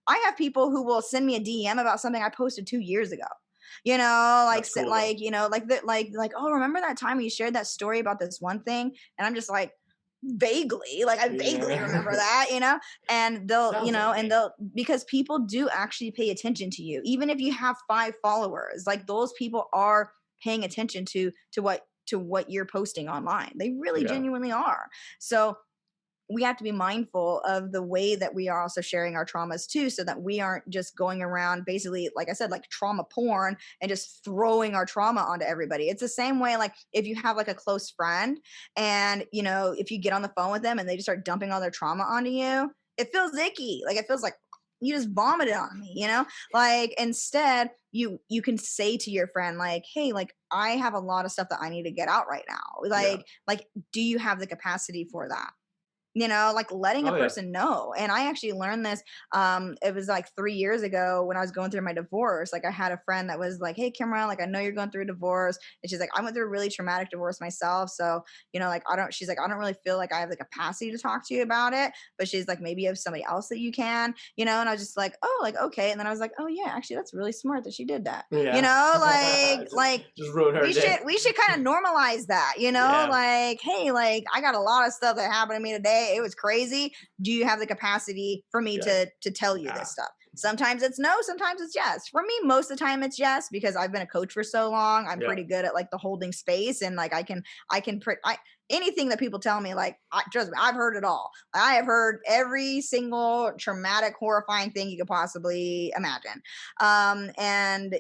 [SPEAKER 2] I have people who will send me a DM about something I posted 2 years ago. You know, like
[SPEAKER 1] That's cool though.
[SPEAKER 2] like, you know, like that, like, oh, remember that time you shared that story about this one thing? And I'm just like, vaguely, like I vaguely remember
[SPEAKER 1] Yeah.
[SPEAKER 2] that, and they'll,
[SPEAKER 1] Sounds like
[SPEAKER 2] and
[SPEAKER 1] me.
[SPEAKER 2] they'll, because people do actually pay attention to you, even if you have 5 followers, like those people are paying attention to what you're posting online. They really
[SPEAKER 1] Yeah.
[SPEAKER 2] genuinely are. So we have to be mindful of the way that we are also sharing our traumas too, so that we aren't just going around basically, like I said, like trauma porn and just throwing our trauma onto everybody. It's the same way, like if you have like a close friend and, if you get on the phone with them and they just start dumping all their trauma onto you, it feels icky. Like it feels like you just vomited on me, like instead you can say to your friend like, hey, like I have a lot of stuff that I need to get out right now.
[SPEAKER 1] Yeah.
[SPEAKER 2] Like do you have the capacity for that? Like letting a
[SPEAKER 1] Oh yeah.
[SPEAKER 2] person know. And I actually learned this. It was like 3 years ago when I was going through my divorce. Like I had a friend that was like, hey, Kimra, like I know you're going through a divorce. And she's like, I went through a really traumatic divorce myself. So, like she's like, I don't really feel like I have the capacity to talk to you about it. But she's like, maybe you have somebody else that you can, and I was just like, oh, like, okay. And then I was like, oh yeah, actually that's really smart that she did that.
[SPEAKER 1] Yeah.
[SPEAKER 2] Like
[SPEAKER 1] Just ruin her
[SPEAKER 2] we should
[SPEAKER 1] day.
[SPEAKER 2] we should kind of normalize that,
[SPEAKER 1] Yeah.
[SPEAKER 2] like, hey, like I got a lot of stuff that happened to me today. It was crazy. Do you have the capacity for me
[SPEAKER 1] Yeah.
[SPEAKER 2] to tell you
[SPEAKER 1] Yeah.
[SPEAKER 2] this stuff? Sometimes it's no, sometimes it's yes. For me, most of the time it's yes, because I've been a coach for so long. I'm
[SPEAKER 1] Yeah.
[SPEAKER 2] pretty good at like the holding space, and like I anything that people tell me, like trust me, I've heard it all. I have heard every single traumatic, horrifying thing you could possibly imagine. And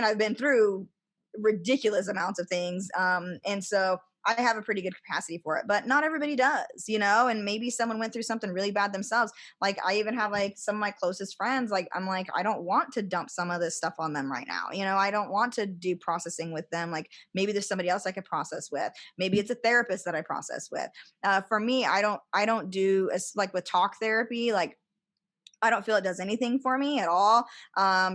[SPEAKER 2] I've been through ridiculous amounts of things. And so I have a pretty good capacity for it, but not everybody does, and maybe someone went through something really bad themselves. Like I even have like some of my closest friends, like I'm like, I don't want to dump some of this stuff on them right now. I don't want to do processing with them. Like maybe there's somebody else I could process with. Maybe it's a therapist that I process with. For me, I don't do like with talk therapy, like I don't feel it does anything for me at all,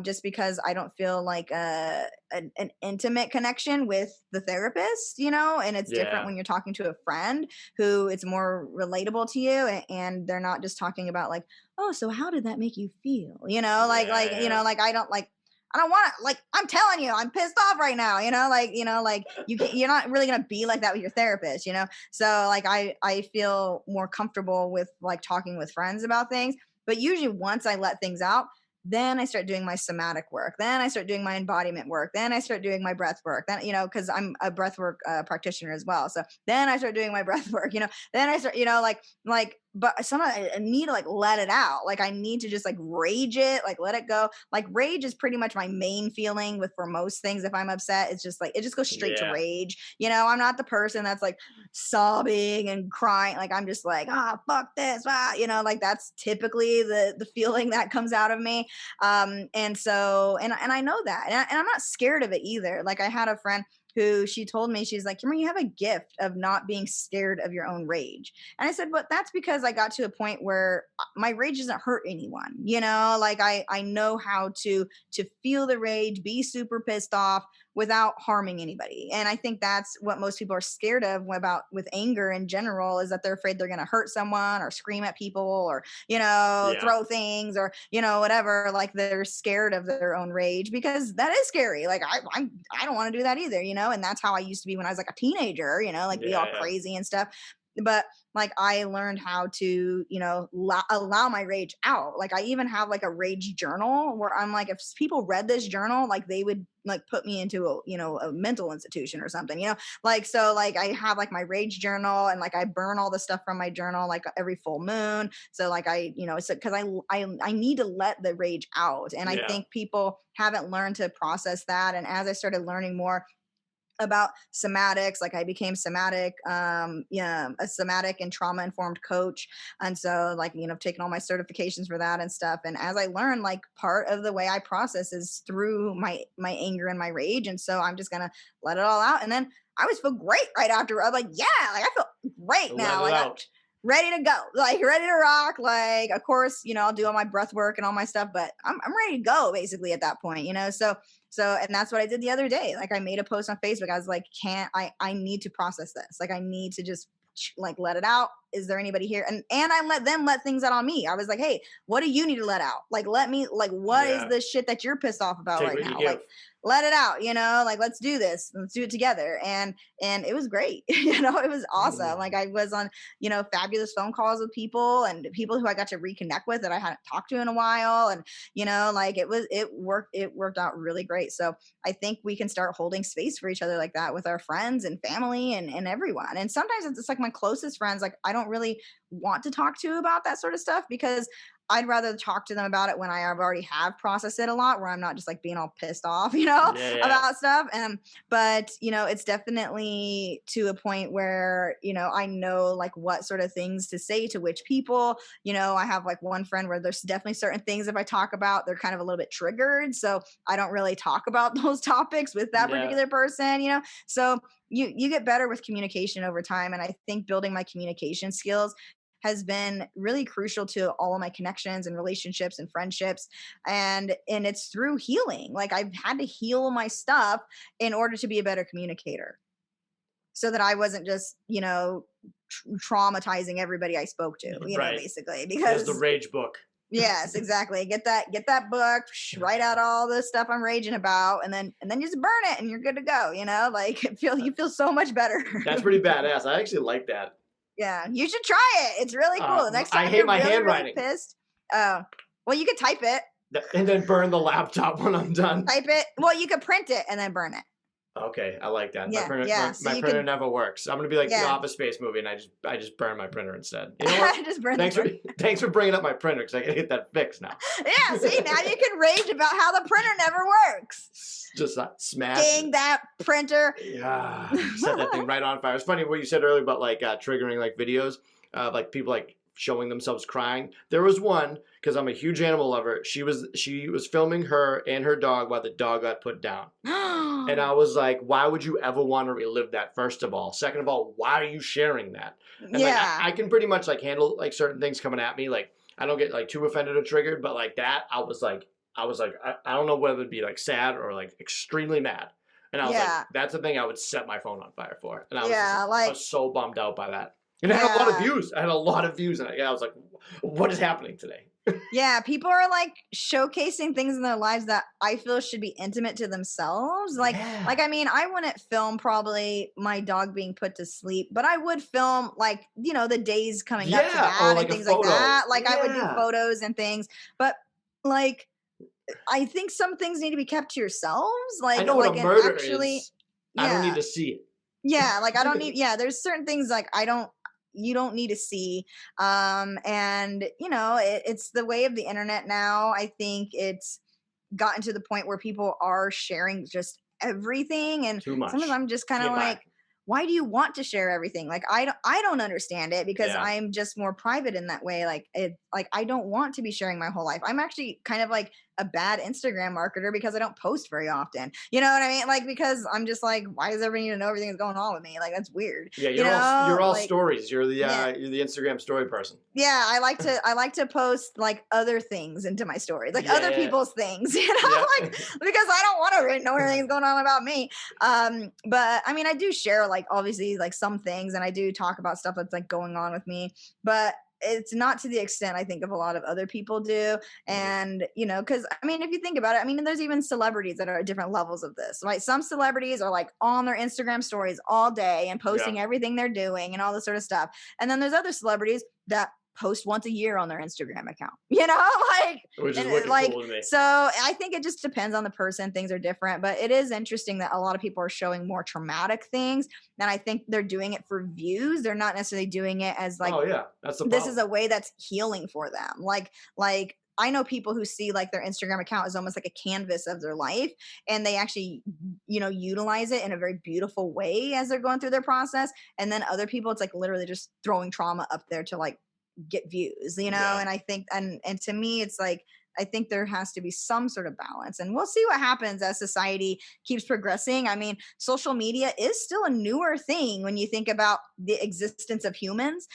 [SPEAKER 2] just because I don't feel like an intimate connection with the therapist, and it's different
[SPEAKER 1] Yeah.
[SPEAKER 2] when you're talking to a friend who it's more relatable to you, and they're not just talking about like, oh, so how did that make you feel?
[SPEAKER 1] Yeah.
[SPEAKER 2] Like I don't want to, like, I'm telling you, I'm pissed off right now, like you're not really going to be like that with your therapist, So like, I feel more comfortable with like talking with friends about things. But usually once I let things out, then I start doing my somatic work. Then I start doing my embodiment work. Then I start doing my breath work. Then, because I'm a breath work practitioner as well. So then I start doing my breath work, then I start, but sometimes I need to like let it out. Like I need to just like rage it, like let it go. Like rage is pretty much my main feeling for most things. If I'm upset, it's just like, it just goes straight to
[SPEAKER 1] Yeah.
[SPEAKER 2] rage. I'm not the person that's like sobbing and crying. Like I'm just like, fuck this, like that's typically the feeling that comes out of me. And so, and I know that, and I'm not scared of it either. Like I had a friend who she told me, she's like, Kimra, you have a gift of not being scared of your own rage. And I said, but that's because I got to a point where my rage doesn't hurt anyone, like I know how to feel the rage, be super pissed off without harming anybody. And I think that's what most people are scared of with anger in general, is that they're afraid they're going to hurt someone or scream at people or,
[SPEAKER 1] Yeah.
[SPEAKER 2] throw things or, whatever. Like they're scared of their own rage, because that is scary. Like I don't want to do that either, and that's how I used to be when I was like a teenager, like be all
[SPEAKER 1] Yeah.
[SPEAKER 2] crazy and stuff. But like I learned how to, allow my rage out. Like I even have like a rage journal where I'm like, if people read this journal, like they would like put me into a mental institution or something, like, so like I have like my rage journal, and like I burn all the stuff from my journal like every full moon. So like so because I need to let the rage out, and I
[SPEAKER 1] Yeah.
[SPEAKER 2] think people haven't learned to process that. And as I started learning more about somatics, like I became a somatic and trauma informed coach. And so like, taking all my certifications for that and stuff. And as I learned, like part of the way I process is through my anger and my rage. And so I'm just going to let it all out. And then I always feel great right after. I'm like, yeah, like I feel great
[SPEAKER 1] Let
[SPEAKER 2] now.
[SPEAKER 1] it
[SPEAKER 2] Like
[SPEAKER 1] out.
[SPEAKER 2] ready to go, like ready to rock. Like, of course, I'll do all my breath work and all my stuff, but I'm ready to go basically at that point, So, and that's what I did the other day. Like I made a post on Facebook. I was like, I need to process this. Like I need to just like let it out. Is there anybody here? And I let them let things out on me. I was like, hey, what do you need to let out? Like, let me, like, what is
[SPEAKER 1] Yeah.
[SPEAKER 2] the shit that you're pissed off about
[SPEAKER 1] Take
[SPEAKER 2] right
[SPEAKER 1] what you
[SPEAKER 2] now?
[SPEAKER 1] give.
[SPEAKER 2] let it out, like let's do this, let's do it together. And it was great. It was awesome. Like I was on, fabulous phone calls with people and people who I got to reconnect with that I hadn't talked to in a while. And, like it worked out really great. So I think we can start holding space for each other like that with our friends and family and everyone. And sometimes it's just like my closest friends, like I don't really want to talk to about that sort of stuff because I'd rather talk to them about it when I have already have processed it a lot, where I'm not just like being all pissed off,
[SPEAKER 1] Yeah, yeah.
[SPEAKER 2] about stuff. But it's definitely to a point where, I know like what sort of things to say to which people. I have like one friend where there's definitely certain things if I talk about, they're kind of a little bit triggered. So I don't really talk about those topics with that
[SPEAKER 1] Yeah.
[SPEAKER 2] particular person. So you get better with communication over time. And I think building my communication skills has been really crucial to all of my connections and relationships and friendships. And it's through healing. Like I've had to heal my stuff in order to be a better communicator so that I wasn't just, traumatizing everybody I spoke to,
[SPEAKER 1] Right.
[SPEAKER 2] basically.
[SPEAKER 1] There's the
[SPEAKER 2] Because
[SPEAKER 1] rage book.
[SPEAKER 2] yes, exactly. Get that book, write out all the stuff I'm raging about, and then just burn it and you're good to go, like you feel so much better.
[SPEAKER 1] That's pretty badass. I actually like that.
[SPEAKER 2] Yeah, you should try it. It's really cool. The next
[SPEAKER 1] I
[SPEAKER 2] time
[SPEAKER 1] hate
[SPEAKER 2] you're
[SPEAKER 1] my
[SPEAKER 2] really, really
[SPEAKER 1] handwriting.
[SPEAKER 2] pissed, well, you could type it.
[SPEAKER 1] And then burn the laptop when I'm done.
[SPEAKER 2] Type it. Well, you could print it and then burn it.
[SPEAKER 1] Okay, I like that.
[SPEAKER 2] Yeah,
[SPEAKER 1] My printer,
[SPEAKER 2] yeah.
[SPEAKER 1] my,
[SPEAKER 2] So
[SPEAKER 1] my
[SPEAKER 2] you
[SPEAKER 1] printer
[SPEAKER 2] could,
[SPEAKER 1] never works. I'm gonna be like the
[SPEAKER 2] yeah,
[SPEAKER 1] Office Space movie, and I just burn my printer instead. You know what?
[SPEAKER 2] just burn the
[SPEAKER 1] Thanks for
[SPEAKER 2] print.
[SPEAKER 1] thanks for bringing up my printer because I gotta get that fixed now.
[SPEAKER 2] Yeah, see, now you can rage about how the printer never works.
[SPEAKER 1] Just smash.
[SPEAKER 2] Dang that printer.
[SPEAKER 1] Yeah, set that thing right on fire. It's funny what you said earlier about like triggering like videos, like people like showing themselves crying. There was one because I'm a huge animal lover. She was filming her and her dog while the dog got put down. And I was like, why would you ever want to relive that, first of all? Second of all, why are you sharing that? And
[SPEAKER 2] Yeah.
[SPEAKER 1] like, I can pretty much like handle like certain things coming at me. Like I don't get like too offended or triggered, but like that, I was like, I don't know whether it'd be like sad or like extremely mad. And I was
[SPEAKER 2] Yeah.
[SPEAKER 1] like, that's the thing I would set my phone on fire for. And I was,
[SPEAKER 2] Yeah,
[SPEAKER 1] I was so bummed out by that. And it had a lot of
[SPEAKER 2] Yeah.
[SPEAKER 1] views. I had a lot of views, and I was like, what is happening today?
[SPEAKER 2] Yeah, people are like showcasing things in their lives that I feel should be intimate to themselves.
[SPEAKER 1] Yeah.
[SPEAKER 2] I mean, I wouldn't film probably my dog being put to sleep, but I would film like, the days coming up to
[SPEAKER 1] Yeah,
[SPEAKER 2] that
[SPEAKER 1] or
[SPEAKER 2] and
[SPEAKER 1] like a
[SPEAKER 2] things like
[SPEAKER 1] photo.
[SPEAKER 2] that. Like I would do
[SPEAKER 1] Yeah.
[SPEAKER 2] photos and things, but like I think some things need to be kept to yourselves.
[SPEAKER 1] I
[SPEAKER 2] Like
[SPEAKER 1] know what a
[SPEAKER 2] and
[SPEAKER 1] murder
[SPEAKER 2] actually,
[SPEAKER 1] is. I don't need
[SPEAKER 2] yeah.
[SPEAKER 1] to see it.
[SPEAKER 2] Yeah, like I don't need, yeah, there's certain things like you don't need to see. And it's the way of the internet now. I think it's gotten to the point where people are sharing just everything. And
[SPEAKER 1] Too much.
[SPEAKER 2] sometimes I'm just kind of
[SPEAKER 1] Can't
[SPEAKER 2] like,
[SPEAKER 1] back.
[SPEAKER 2] why do you want to share everything? Like I don't understand it because
[SPEAKER 1] Yeah.
[SPEAKER 2] I'm just more private in that way. Like I don't want to be sharing my whole life. I'm actually kind of like a bad Instagram marketer because I don't post very often. You know what I mean? Like because I'm just like, why does everybody need to know everything that's going on with me? Like that's weird.
[SPEAKER 1] Yeah,
[SPEAKER 2] You
[SPEAKER 1] you're all
[SPEAKER 2] like,
[SPEAKER 1] stories. You're the
[SPEAKER 2] yeah.
[SPEAKER 1] you're the Instagram story person.
[SPEAKER 2] Yeah, I like to post like other things into my stories, like other
[SPEAKER 1] Yeah.
[SPEAKER 2] people's things,
[SPEAKER 1] Yeah.
[SPEAKER 2] like because I don't want to know everything's going on about me. But I mean, I do share like obviously like some things, and I do talk about stuff that's like going on with me, but it's not to the extent I think of a lot of other people do. And because I mean, if you think about it, I mean, there's even celebrities that are at different levels of this, right? Some celebrities are like on their Instagram stories all day and posting everything they're doing and all this sort of stuff, and then there's other celebrities that post once a year on their Instagram account, like,
[SPEAKER 1] Which is
[SPEAKER 2] and
[SPEAKER 1] wicked
[SPEAKER 2] like,
[SPEAKER 1] cool to me.
[SPEAKER 2] so I think it just depends on the person. Things are different, but it is interesting that a lot of people are showing more traumatic things. And I think they're doing it for views. They're not necessarily doing it as like,
[SPEAKER 1] oh yeah, that's the
[SPEAKER 2] this
[SPEAKER 1] problem.
[SPEAKER 2] is a way that's healing for them. Like I know people who see like their Instagram account as almost like a canvas of their life, and they actually, utilize it in a very beautiful way as they're going through their process. And then other people, it's like literally just throwing trauma up there to like get views,
[SPEAKER 1] Yeah.
[SPEAKER 2] and I think, and to me, it's like, I think there has to be some sort of balance, and we'll see what happens as society keeps progressing. I mean, social media is still a newer thing when you think about the existence of humans.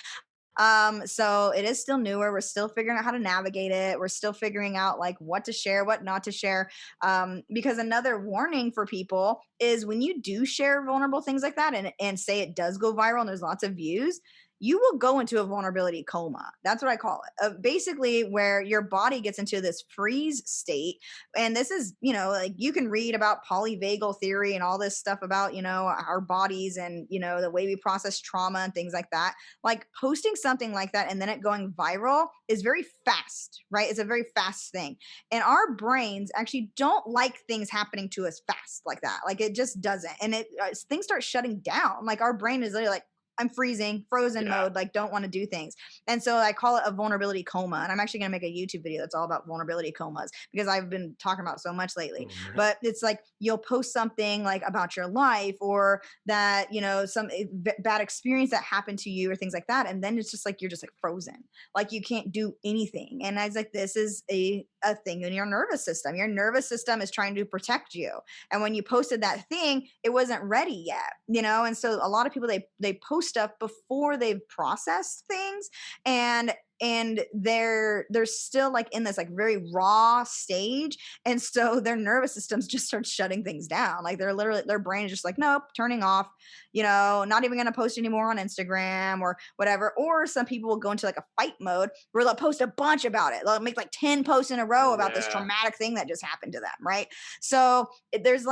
[SPEAKER 2] So it is still newer. We're still figuring out how to navigate it. We're still figuring out like what to share, what not to share. Because another warning for people is when you do share vulnerable things like that and say it does go viral and there's lots of views, you will go into a vulnerability coma. That's what I call it. Basically, where your body gets into this freeze state. And this is, like you can read about polyvagal theory and all this stuff about, our bodies and, the way we process trauma and things like that. Like posting something like that and then it going viral is very fast, right? It's a very fast thing. And our brains actually don't like things happening to us fast like that. Like it just doesn't. And things start shutting down. Like our brain is literally like, I'm freezing, frozen mode, like don't want to do things. And so I call it a vulnerability coma. And I'm actually going to make a YouTube video that's all about vulnerability comas because I've been talking about so much lately. But it's like you'll post something like about your life or that, some bad experience that happened to you or things like that. And then it's just like you're just like frozen. Like you can't do anything. And I was like, this is a thing in your nervous system. Your nervous system is trying to protect you. And when you posted that thing, it wasn't ready yet, and so a lot of people they post stuff before they've processed things and they're still like in this like very raw stage, and so their nervous systems just start shutting things down. Like they're literally, their brain is just like, nope, turning off, not even going to post anymore on Instagram or whatever. Or some people will go into like a fight mode where they'll post a bunch about it. They'll make like 10 posts in a row about this traumatic thing that just happened to them, right? So there's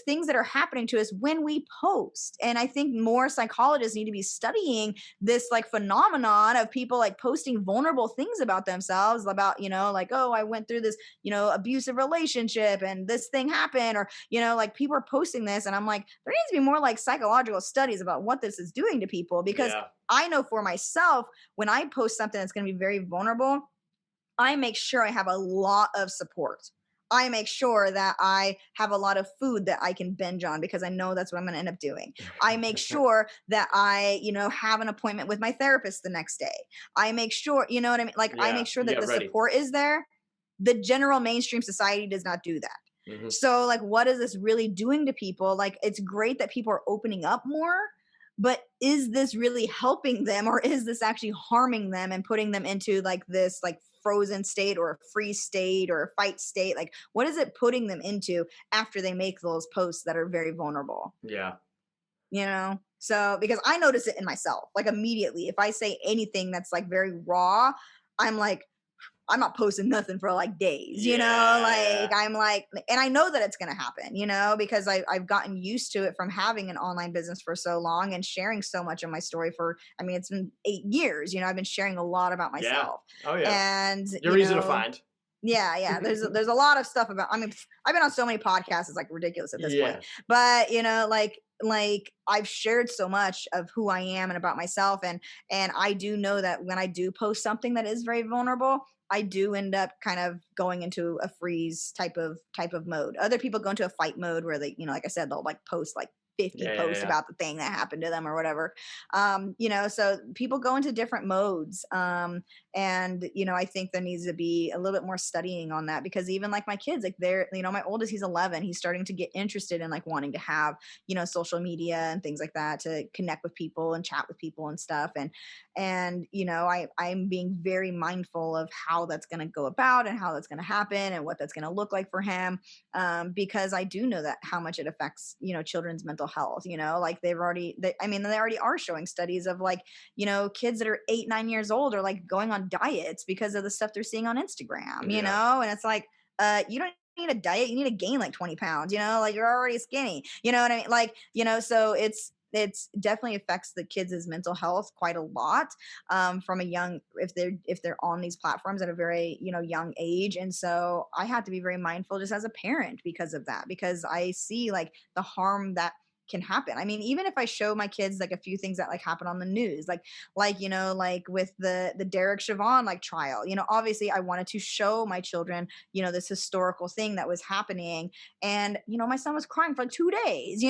[SPEAKER 2] things that are happening to us when we post. And I think more psychologists need to be studying this like phenomenon of people like posting vulnerable things about themselves, about, like, oh, I went through this, abusive relationship and this thing happened, or, like people are posting this. And I'm like, there needs to be more like psychological studies about what this is doing to people, because I know for myself, when I post something that's going to be very vulnerable, I make sure I have a lot of support. I make sure that I have a lot of food that I can binge on because I know that's what I'm going to end up doing. I make sure that I, have an appointment with my therapist the next day. I make sure, you know what I mean? Like I make sure that the support is there. The general mainstream society does not do that. Mm-hmm. So like, what is this really doing to people? Like, it's great that people are opening up more, but is this really helping them, or is this actually harming them and putting them into like this, like frozen state or a freeze state or a fight state? Like, what is it putting them into after they make those posts that are very vulnerable? Yeah. So, because I notice it in myself, like immediately, if I say anything that's like very raw, I'm like, I'm not posting nothing for like days, like I'm like, and I know that it's going to happen, because I've gotten used to it from having an online business for so long and sharing so much of my story it's been 8 years, I've been sharing a lot about myself.
[SPEAKER 1] Oh yeah.
[SPEAKER 2] And
[SPEAKER 1] you're easy to find.
[SPEAKER 2] Yeah. There's a lot of stuff about, I've been on so many podcasts, it's like ridiculous at this point, but like I've shared so much of who I am and about myself. And I do know that when I do post something that is very vulnerable, I do end up kind of going into a freeze type of mode. Other people go into a fight mode where they, like I said, they'll like post like 50 posts about the thing that happened to them or whatever. So people go into different modes. And, I think there needs to be a little bit more studying on that, because even like my kids, like they're, my oldest, he's 11, he's starting to get interested in like wanting to have, social media and things like that to connect with people and chat with people and stuff. And I'm being very mindful of how that's going to go about and how that's going to happen and what that's going to look like for him. Because I do know that how much it affects, children's mental health, like they already are showing studies of like, kids that are 8-9 years old are like going on diets because of the stuff they're seeing on Instagram, and it's like, you don't need a diet, you need to gain like 20 pounds, like you're already skinny, you know what I mean? Like, so it's definitely affects the kids' mental health quite a lot, from a young, if they're on these platforms at a very, young age. And so I have to be very mindful just as a parent because of that, because I see like the harm that can happen. I mean, even if I show my kids like a few things that like happen on the news, like with the Derek Chauvin like trial, obviously I wanted to show my children, this historical thing that was happening. And, my son was crying for like 2 days,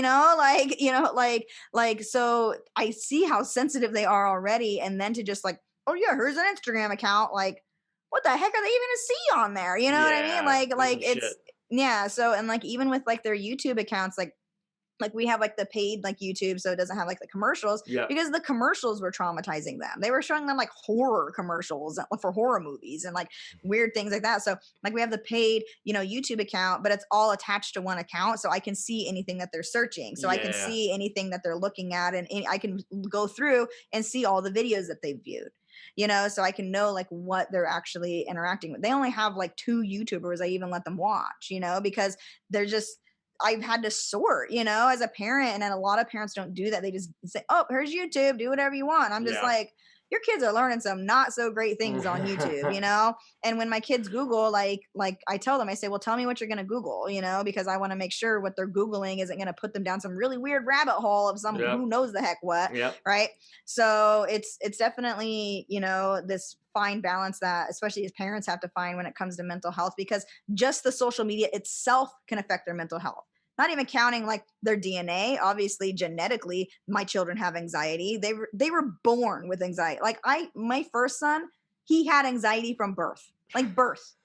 [SPEAKER 2] so I see how sensitive they are already. And then to just like, oh yeah, here's an Instagram account. Like, what the heck are they even to see on there? You know what I mean? Like it's, shit. Yeah. So, and like, even with like their YouTube accounts, like, like we have like the paid like YouTube, so it doesn't have like the commercials,
[SPEAKER 1] Yeah.
[SPEAKER 2] because the commercials were traumatizing them. They were showing them like horror commercials for horror movies and like weird things like that. So like we have the paid, YouTube account, but it's all attached to one account, so I can see anything that they're searching. So I can
[SPEAKER 1] Yeah.
[SPEAKER 2] see anything that they're looking at, and I can go through and see all the videos that they've viewed. So I can know like what they're actually interacting with. They only have like 2 YouTubers I even let them watch, because they're just, I've had to sort, as a parent. And then a lot of parents don't do that. They just say, oh, here's YouTube, do whatever you want. I'm just
[SPEAKER 1] Yeah.
[SPEAKER 2] like, your kids are learning some not so great things on YouTube. And when my kids Google, like I tell them, I say, well, tell me what you're going to Google, because I want to make sure what they're Googling isn't going to put them down some really weird rabbit hole of some,
[SPEAKER 1] Yep.
[SPEAKER 2] who knows the heck what.
[SPEAKER 1] Yep.
[SPEAKER 2] Right. So it's definitely, this fine balance that especially as parents have to find when it comes to mental health, because just the social media itself can affect their mental health. Not even counting like their DNA. Obviously, genetically, my children have anxiety. They were born with anxiety. Like my first son, he had anxiety from birth. Like birth.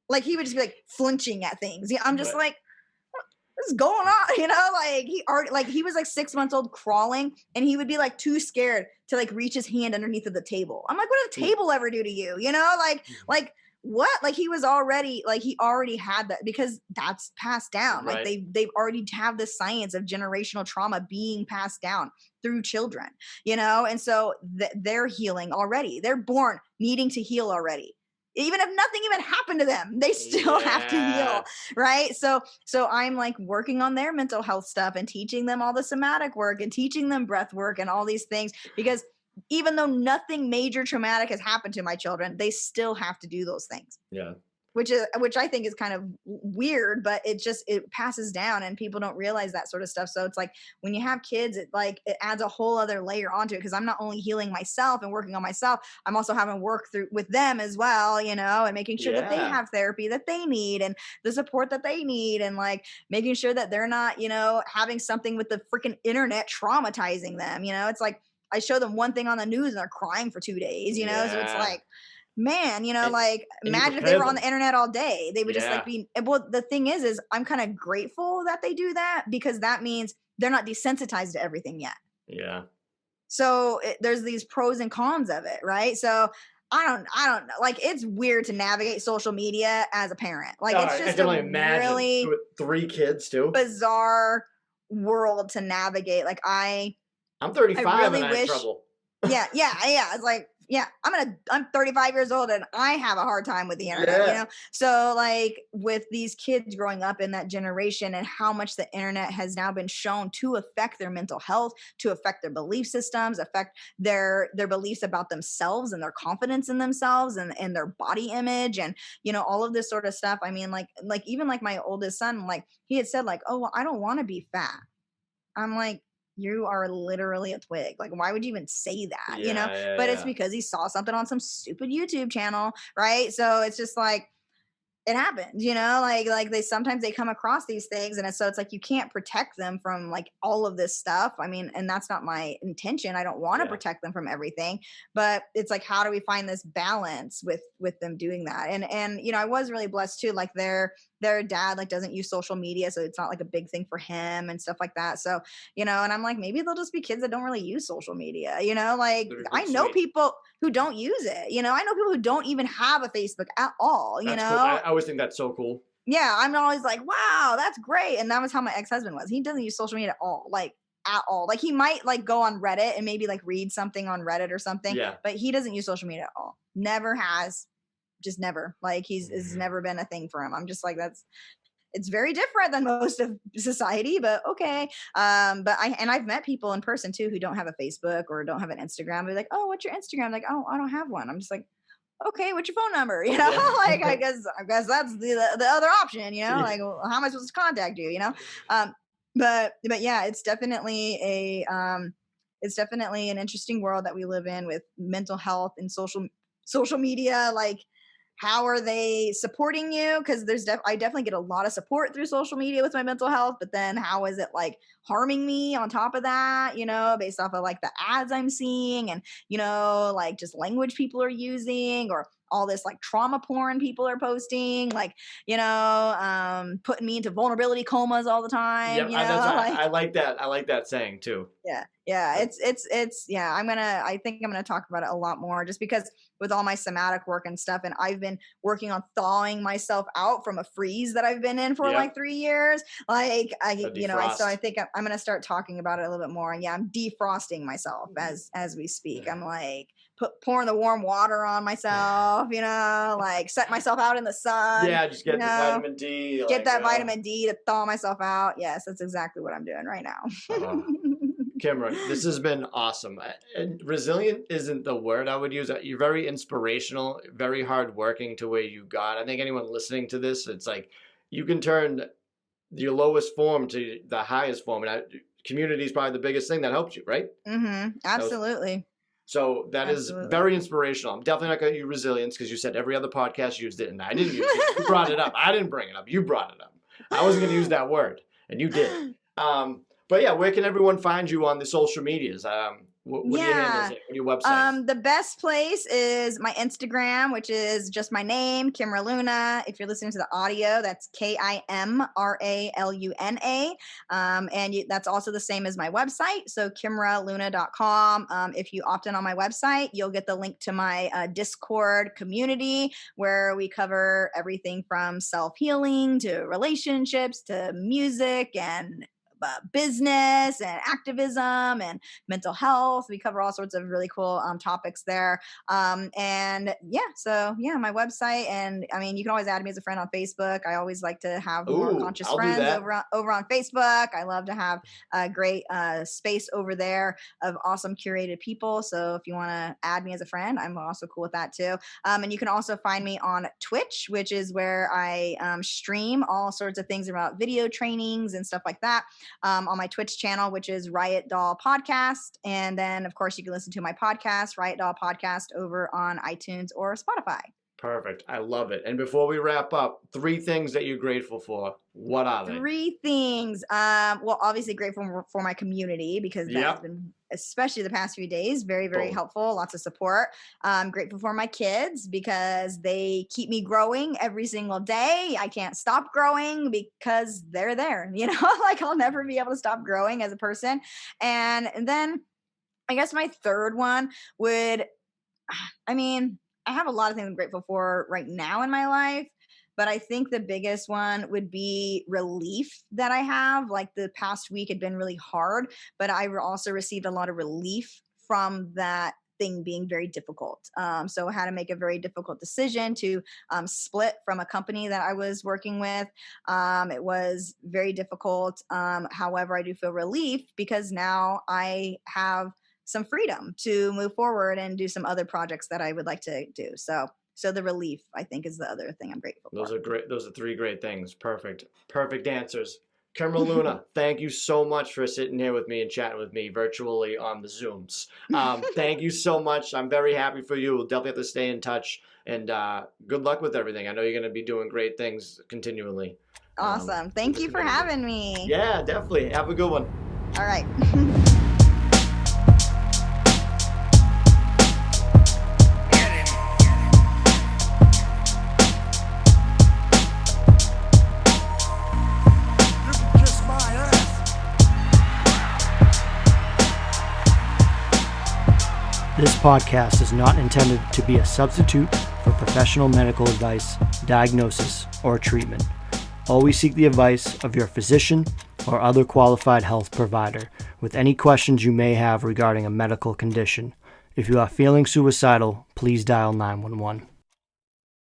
[SPEAKER 2] Like he would just be like flinching at things. I'm just like, what's going on? Like he was like 6 months old crawling, and he would be like too scared to like reach his hand underneath of the table. I'm like, what did the table ever do to you? Like what? Like he already had that, because that's passed down.
[SPEAKER 1] Right.
[SPEAKER 2] Like they've already have this science of generational trauma being passed down through children, and so they're healing already. They're born needing to heal already. Even if nothing even happened to them, they still have to heal, right? So I'm like working on their mental health stuff and teaching them all the somatic work and teaching them breath work and all these things, because even though nothing major traumatic has happened to my children, they still have to do those things.
[SPEAKER 1] Yeah.
[SPEAKER 2] Which I think is kind of weird, but it passes down and people don't realize that sort of stuff. So it's like when you have kids, it adds a whole other layer onto it, because I'm not only healing myself and working on myself, I'm also having work through with them as well, and making sure that they have therapy that they need and the support that they need, and like making sure that they're not, having something with the freaking internet traumatizing them. It's like I show them one thing on the news and they're crying for 2 days, so it's like, man, like imagine if they were on the internet all day, they would just like be, well, the thing is I'm kind of grateful that they do that, because that means they're not desensitized to everything yet.
[SPEAKER 1] Yeah.
[SPEAKER 2] So there's these pros and cons of it, right? So I don't know. Like it's weird to navigate social media as a parent. Like it's just a really
[SPEAKER 1] with 3 kids too.
[SPEAKER 2] Bizarre world to navigate. Like I'm
[SPEAKER 1] 35
[SPEAKER 2] really
[SPEAKER 1] and I have trouble.
[SPEAKER 2] Yeah. It's like, yeah, I'm 35 years old and I have a hard time with the internet, So like with these kids growing up in that generation and how much the internet has now been shown to affect their mental health, to affect their belief systems, affect their beliefs about themselves and their confidence in themselves and their body image and, all of this sort of stuff. I mean, like even like my oldest son, like he had said like, oh, well, I don't want to be fat. I'm like, you are literally a twig. Like, why would you even say that? But it's because he saw something on some stupid YouTube channel, right? So it's just like, it happens, like they sometimes they come across these things, and so it's like you can't protect them from like all of this stuff. I mean, and that's not my intention. I don't want to protect them from everything, but it's like, how do we find this balance with them doing that? And I was really blessed too. Like their dad like doesn't use social media, so it's not like a big thing for him and stuff like that. So and I'm like, maybe they'll just be kids that don't really use social media. Like I know people who don't use it. I know people who don't even have a Facebook at all.
[SPEAKER 1] That's cool. I always think that's so cool.
[SPEAKER 2] Yeah, I'm always like, wow, that's great. And that was how my ex-husband was. He doesn't use social media at all. Like at all. Like he might like go on Reddit and maybe like read something on Reddit or something.
[SPEAKER 1] Yeah.
[SPEAKER 2] But he doesn't use social media at all. Never has. Just never. Like it's never been a thing for him. I'm just like, it's very different than most of society, but okay. But I've met people in person too who don't have a Facebook or don't have an Instagram. They're like, oh, what's your Instagram? Like, oh, I don't have one. I'm just like, okay, what's your phone number? Like I guess that's the other option. Like, well, how am I supposed to contact you? But yeah, it's definitely an interesting world that we live in with mental health and social media. Like, how are they supporting you? Because I definitely get a lot of support through social media with my mental health, but then how is it like harming me on top of that, based off of like the ads I'm seeing and, like just language people are using or all this like trauma porn people are posting, like, putting me into vulnerability comas all the time,
[SPEAKER 1] Yep, that's
[SPEAKER 2] like,
[SPEAKER 1] I like that. I like that saying too.
[SPEAKER 2] yeah, it's yeah, I think I'm gonna talk about it a lot more, just because with all my somatic work and stuff, and I've been working on thawing myself out from a freeze that I've been in for like
[SPEAKER 1] Yep.
[SPEAKER 2] 3 years. Like,
[SPEAKER 1] A
[SPEAKER 2] so I
[SPEAKER 1] defrost.
[SPEAKER 2] think I'm gonna start talking about it a little bit more. And yeah, I'm defrosting myself as we speak. I'm like pouring the warm water on myself, like set myself out in the sun,
[SPEAKER 1] Yeah, just get the vitamin D.
[SPEAKER 2] get
[SPEAKER 1] Like,
[SPEAKER 2] that vitamin D to thaw myself out. Yes, that's exactly what I'm doing right now.
[SPEAKER 1] Kimra, this has been awesome. And resilient isn't the word I would use. You're very inspirational, very hardworking to where you got. I think anyone listening to this, it's like you can turn your lowest form to the highest form. And community is probably the biggest thing that helped you, right?
[SPEAKER 2] Absolutely.
[SPEAKER 1] So that is very inspirational. I'm definitely not going to use resilience because you said every other podcast used it, and I didn't use it. You brought it up. I didn't bring it up. You brought it up. I wasn't going to use that word, and you did. But yeah, where can everyone find you on the social medias? What are your handles? What are your websites?
[SPEAKER 2] The best place is my Instagram, which is just my name, Kimra Luna. If you're listening to the audio, that's KimRaluna. That's also the same as my website. So kimraluna.com. If you opt in on my website, you'll get the link to my Discord community, where we cover everything from self-healing to relationships to music and business and activism and mental health. We cover all sorts of really cool topics there. My website, and I mean, you can always add me as a friend on Facebook. I always like to have more conscious friends over on Facebook. I love to have a great space over there of awesome curated people. So if you want to add me as a friend, I'm also cool with that too. And you can also find me on Twitch, which is where I stream all sorts of things about video trainings and stuff like that. On my Twitch channel, which is Riot Doll Podcast. And then, of course, you can listen to my podcast, Riot Doll Podcast, over on iTunes or Spotify.
[SPEAKER 1] Perfect. I love it. And before we wrap up, 3 things that you're grateful for. What are they?
[SPEAKER 2] 3 things. Well, obviously grateful for my community, because that's been, especially the past few days, very, very helpful. Lots of support. I'm grateful for my kids because they keep me growing every single day. I can't stop growing because they're there, like I'll never be able to stop growing as a person. And then I guess my third one would, I have a lot of things I'm grateful for right now in my life, but I think the biggest one would be relief that I have. Like the past week had been really hard, but I also received a lot of relief from that thing being very difficult. So I had to make a very difficult decision to split from a company that I was working with. It was very difficult. However, I do feel relief because now I have some freedom to move forward and do some other projects that I would like to do. So the relief, I think, is the other thing I'm grateful for.
[SPEAKER 1] Those are great. Those are 3 great things. Perfect answers. Kimra Luna, thank you so much for sitting here with me and chatting with me virtually on the Zooms. Thank you so much. I'm very happy for you. We'll definitely have to stay in touch, and good luck with everything. I know you're going to be doing great things continually.
[SPEAKER 2] Awesome. Thank you for having me.
[SPEAKER 1] Yeah, definitely. Have a good one.
[SPEAKER 2] All right.
[SPEAKER 3] This podcast is not intended to be a substitute for professional medical advice, diagnosis, or treatment. Always seek the advice of your physician or other qualified health provider with any questions you may have regarding a medical condition. If you are feeling suicidal, please dial 911.